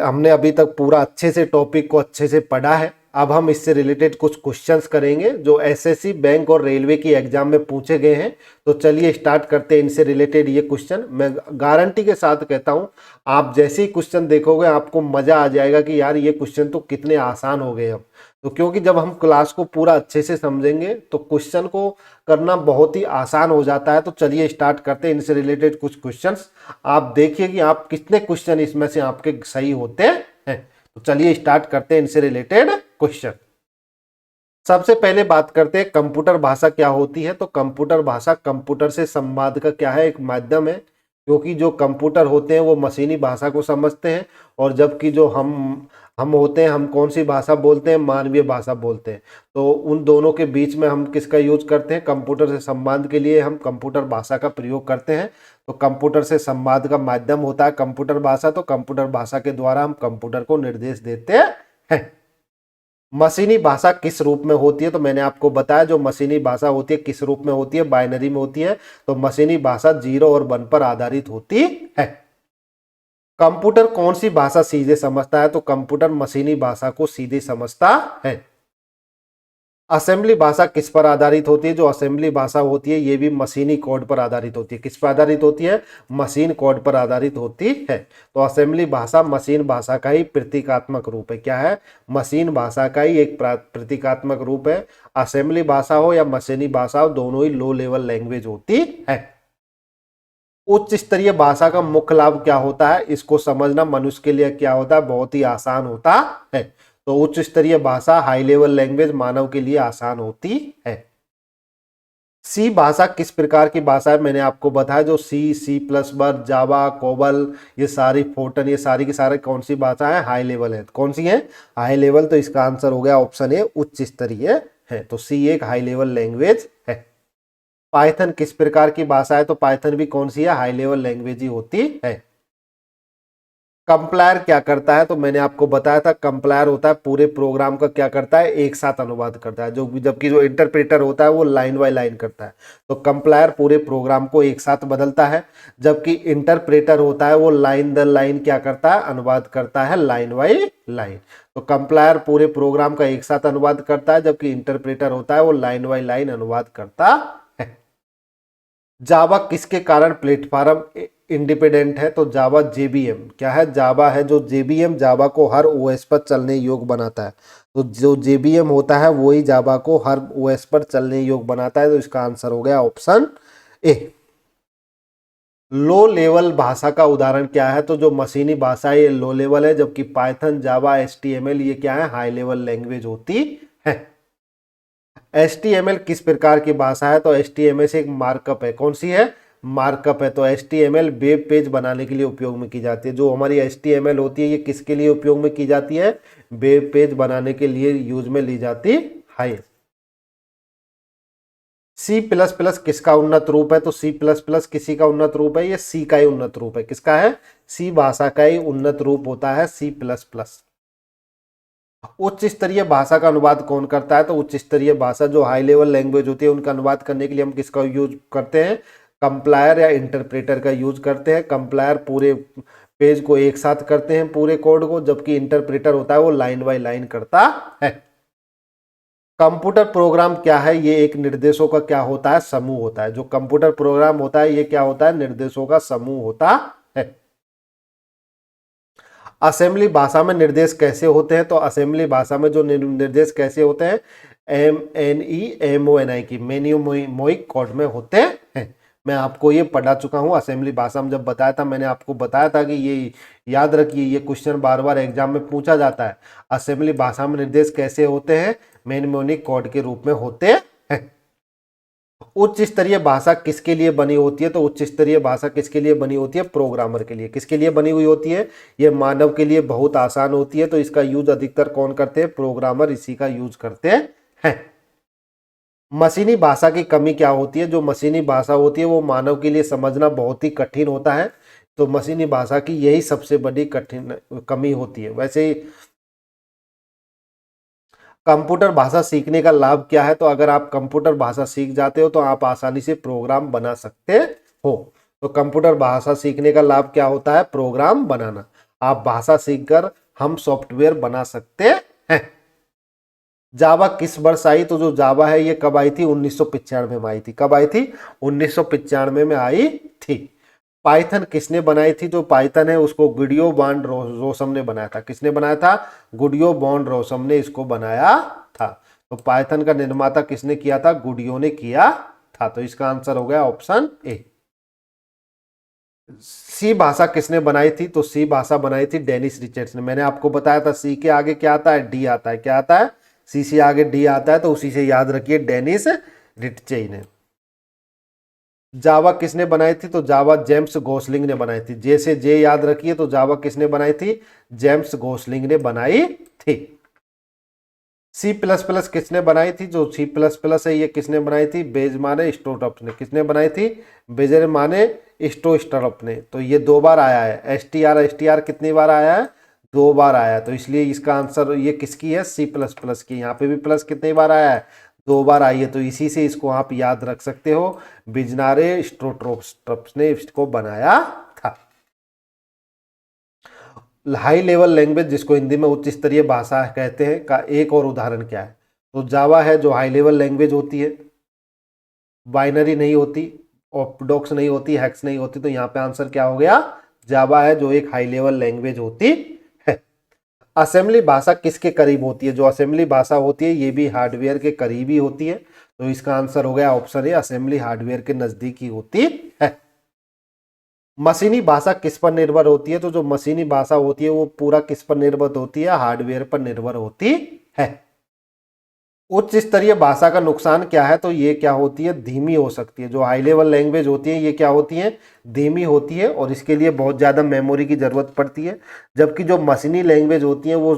हमने अभी तक पूरा अच्छे से टॉपिक को अच्छे से पढ़ा है। अब हम इससे रिलेटेड कुछ क्वेश्चंस करेंगे जो एसएससी, बैंक और रेलवे की एग्जाम में पूछे गए हैं। तो चलिए स्टार्ट करते हैं इनसे रिलेटेड ये क्वेश्चन। मैं गारंटी के साथ कहता हूं, आप जैसे ही क्वेश्चन देखोगे आपको मजा आ जाएगा कि यार ये क्वेश्चन तो कितने आसान हो गए अब। तो क्योंकि जब हम क्लास को पूरा अच्छे से समझेंगे तो क्वेश्चन को करना बहुत ही आसान हो जाता है। तो चलिए स्टार्ट करते हैं इनसे रिलेटेड कुछ क्वेश्चंस। आप देखिए कि आप कितने क्वेश्चन इसमें से आपके सही होते हैं। तो चलिए स्टार्ट करते हैं इनसे रिलेटेड क्वेश्चन। सबसे पहले बात करते हैं कंप्यूटर भाषा क्या होती है। तो कंप्यूटर भाषा कंप्यूटर से संवाद का क्या है, एक माध्यम है। क्योंकि जो कंप्यूटर होते हैं वो मशीनी भाषा को समझते हैं, और जबकि जो हम होते हैं, हम कौन सी भाषा बोलते हैं, मानवीय भाषा बोलते हैं। तो उन दोनों के बीच में हम किसका यूज करते हैं, कंप्यूटर से संवाद के लिए हम कंप्यूटर भाषा का प्रयोग करते हैं। तो कंप्यूटर से संवाद का माध्यम होता है कंप्यूटर भाषा। तो कंप्यूटर भाषा के द्वारा हम कंप्यूटर को निर्देश देते हैं। मशीनी भाषा किस रूप में होती है, तो मैंने आपको बताया जो मशीनी भाषा होती है किस रूप में होती है, बाइनरी में होती है। तो मशीनी भाषा 0 और 1 पर आधारित होती है। कंप्यूटर कौन सी भाषा सीधे समझता है, तो कंप्यूटर मशीनी भाषा को सीधे समझता है। असेंबली भाषा किस पर आधारित होती है, जो असेंबली भाषा होती है ये भी मशीनी कोड पर आधारित होती है। किस पर आधारित होती है, मशीन कोड पर आधारित होती है। तो असेंबली भाषा मशीन भाषा का ही प्रतीकात्मक रूप है। क्या है, मशीन भाषा का ही एक प्रतीकात्मक रूप है। असेंबली भाषा हो या मशीनी भाषा हो, दोनों ही लो लेवल लैंग्वेज होती है। उच्च स्तरीय भाषा का मुख्य लाभ क्या होता है, इसको समझना मनुष्य के लिए क्या होता है, बहुत ही आसान होता है। तो उच्च स्तरीय भाषा, हाई लेवल लैंग्वेज मानव के लिए आसान होती है। सी भाषा किस प्रकार की भाषा है, मैंने आपको बताया जो C++, जावा, कोबल, ये सारी फोर्टन, ये सारी की सारी कौन सी भाषा है, हाई लेवल है। कौन सी है, हाई लेवल। तो इसका आंसर हो गया ऑप्शन ए, उच्च स्तरीय है। तो सी एक हाई लेवल लैंग्वेज है। पाइथन किस प्रकार की भाषा है, तो पाइथन भी कौन सी है, हाई लेवल लैंग्वेज ही होती है। कंप्लायर क्या करता है, तो मैंने आपको बताया था कंप्लायर होता है पूरे प्रोग्राम का क्या करता है, एक साथ अनुवाद करता है। जो जबकि जो इंटरप्रेटर होता है वो लाइन बाय लाइन करता है। तो कंप्लायर पूरे प्रोग्राम को एक साथ बदलता है, जबकि इंटरप्रेटर होता है वो लाइन दर लाइन क्या करता है, अनुवाद करता है, लाइन बाय लाइन। तो कंप्लायर पूरे प्रोग्राम का एक साथ अनुवाद करता है, जबकि इंटरप्रेटर होता है वो लाइन बाय लाइन अनुवाद करता है। जावा किसके कारण प्लेटफॉर्म इंडिपेंडेंट है, तो जावा जेबीएम क्या है, जावा है जो जेबीएम जावा को हर ओएस पर चलने योग्य बनाता है। तो जो जेबीएम होता है वही जावा को हर ओएस पर चलने योग्य बनाता है। तो इसका आंसर हो गया ऑप्शन ए। लो लेवल भाषा का उदाहरण क्या है, तो जो मशीनी भाषा है ये लो लेवल है, जबकि पाइथन, जावा, एचटीएमएल ये क्या है, हाई लेवल लैंग्वेज होती है। HTML किस प्रकार की भाषा है, तो HTML से एक मार्कअप है। कौन सी है, मार्कअप है। तो HTML वेब पेज बनाने के लिए उपयोग में की जाती है। जो हमारी HTML होती है ये किसके लिए उपयोग में की जाती है, वेब पेज बनाने के लिए यूज में ली जाती है। C++ किसका उन्नत रूप है, तो C++ किसी का उन्नत रूप है, ये C का ही उन्नत रूप है। किसका है, C भाषा का ही उन्नत रूप होता है C++। उच्च स्तरीय भाषा का अनुवाद कौन करता है, तो उच्च स्तरीय भाषा जो हाई लेवल लैंग्वेज होती है उनका अनुवाद करने के लिए हम किसका यूज करते हैं, कंप्लायर या इंटरप्रेटर का यूज करते हैं। कंप्लायर पूरे पेज को एक साथ करते हैं, पूरे कोड को, जबकि इंटरप्रेटर होता है वो लाइन बाय लाइन करता है। कंप्यूटर प्रोग्राम क्या है, ये एक निर्देशों का क्या होता है, समूह होता है। जो कंप्यूटर प्रोग्राम होता है ये क्या होता है, निर्देशों का समूह होता है। असेंबली भाषा में निर्देश कैसे होते हैं, तो असेंबली भाषा में जो निर्देश कैसे होते हैं, MENI की मेन्यूमोइक कोड में होते हैं। मैं आपको ये पढ़ा चुका हूँ असेंबली भाषा में, जब बताया था मैंने आपको बताया था कि ये याद रखिए, ये क्वेश्चन बार बार एग्जाम में पूछा जाता है। असेंबली भाषा में निर्देश कैसे होते हैं, मेन्यूमोइक कोड के रूप में होते हैं। उच्च स्तरीय भाषा किसके लिए बनी होती है, तो उच्च स्तरीय भाषा किसके लिए बनी होती है, प्रोग्रामर के लिए। किसके लिए बनी हुई होती है, ये मानव के लिए बहुत आसान होती है। तो इसका यूज अधिकतर कौन करते हैं, प्रोग्रामर इसी का यूज करते हैं। मशीनी भाषा की कमी क्या होती है, जो मशीनी भाषा होती है वो मानव के लिए समझना बहुत ही कठिन होता है। तो मशीनी भाषा की यही सबसे बड़ी कठिन कमी होती है। वैसे कंप्यूटर भाषा सीखने का लाभ क्या है, तो अगर आप कंप्यूटर भाषा सीख जाते हो तो आप आसानी से प्रोग्राम बना सकते हो। तो कंप्यूटर भाषा सीखने का लाभ क्या होता है, प्रोग्राम बनाना। आप भाषा सीखकर हम सॉफ्टवेयर बना सकते हैं। जावा किस वर्ष आई? तो जो जावा है ये कब आई थी? 1995 में आई थी। कब आई थी? 1995 में आई थी। पाइथन किसने बनाई थी? जो पाइथन है उसको गुडियो बॉन रोसम ने बनाया था। किसने बनाया था? गुडियो बॉन रोसम ने इसको बनाया था। तो पाइथन का निर्माता किसने किया था? गुडियो ने किया था। तो इसका आंसर हो गया ऑप्शन ए। सी भाषा किसने बनाई थी? तो सी भाषा बनाई थी डेनिस रिचर्ड्स ने। मैंने आपको बताया था सी के आगे क्या आता है? डी आता है। क्या आता है? सी से आगे डी आता है, तो उसी से याद रखिए, डेनिस रिचर्ड्स ने। जावा किसने बनाई थी? तो जावा जेम्स गोसलिंग ने बनाई थी। जे से जे याद रखिए, तो जावा किसने बनाई थी? जेम्स गोसलिंग ने बनाई थी। सी प्लस प्लस किसने बनाई थी? जो सी प्लस प्लस है ये किसने बनाई थी? बेजमाने स्टोटअप ने। किसने बनाई थी? बेजमाने स्टोटअप ने। तो ये 2 बार आया है। एस टी आर कितनी बार आया है? 2 बार आया है। तो इसलिए इसका आंसर ये किसकी है? सी प्लस प्लस की। यहाँ पे भी प्लस कितनी बार आया है? 2 बार आई है। तो इसी से इसको आप याद रख सकते हो, बिजनारे स्टोटअप ने इसको बनाया था। हाई लेवल लैंग्वेज जिसको हिंदी में उच्च स्तरीय भाषा कहते हैं का एक और उदाहरण क्या है? तो जावा है जो हाई लेवल लैंग्वेज होती है, बाइनरी नहीं होती, ऑर्थोडॉक्स नहीं होती, हेक्स नहीं होती। तो यहाँ पे आंसर क्या हो गया? जावा है जो एक हाई लेवल लैंग्वेज होती है। असेंबली भाषा किसके करीब होती है? जो असेंबली भाषा होती है ये भी हार्डवेयर के करीब ही होती है। तो इसका आंसर हो गया ऑप्शन ए, असेंबली हार्डवेयर के नजदीक ही होती है। मशीनी भाषा किस पर निर्भर होती है? तो जो मशीनी भाषा होती है वो पूरा किस पर निर्भर होती है? हार्डवेयर पर निर्भर होती है। उच्च स्तरीय भाषा का नुकसान क्या है? तो ये क्या होती है? धीमी हो सकती है। जो हाई लेवल लैंग्वेज होती है ये क्या होती है? धीमी होती है, और इसके लिए बहुत ज़्यादा मेमोरी की ज़रूरत पड़ती है। जबकि जो मशीनी लैंग्वेज होती है वो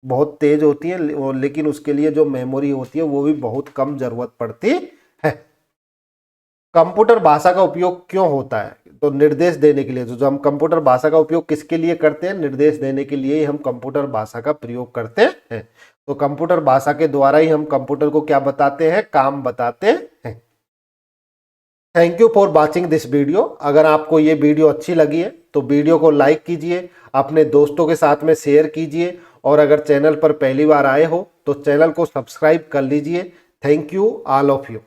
बहुत तेज होती है, लेकिन उसके लिए जो मेमोरी होती है वो भी बहुत कम ज़रूरत पड़ती है। कंप्यूटर भाषा का उपयोग क्यों होता है? तो निर्देश देने के लिए। जो हम कंप्यूटर भाषा का उपयोग किसके लिए करते हैं? निर्देश देने के लिए ही हम कंप्यूटर भाषा का प्रयोग करते हैं। तो कंप्यूटर भाषा के द्वारा ही हम कंप्यूटर को क्या बताते हैं? काम बताते हैं। Thank you for watching this video. अगर आपको ये वीडियो अच्छी लगी है तो वीडियो को लाइक कीजिए, अपने दोस्तों के साथ में शेयर कीजिए, और अगर चैनल पर पहली बार आए हो तो चैनल को सब्सक्राइब कर लीजिए। Thank you all of you.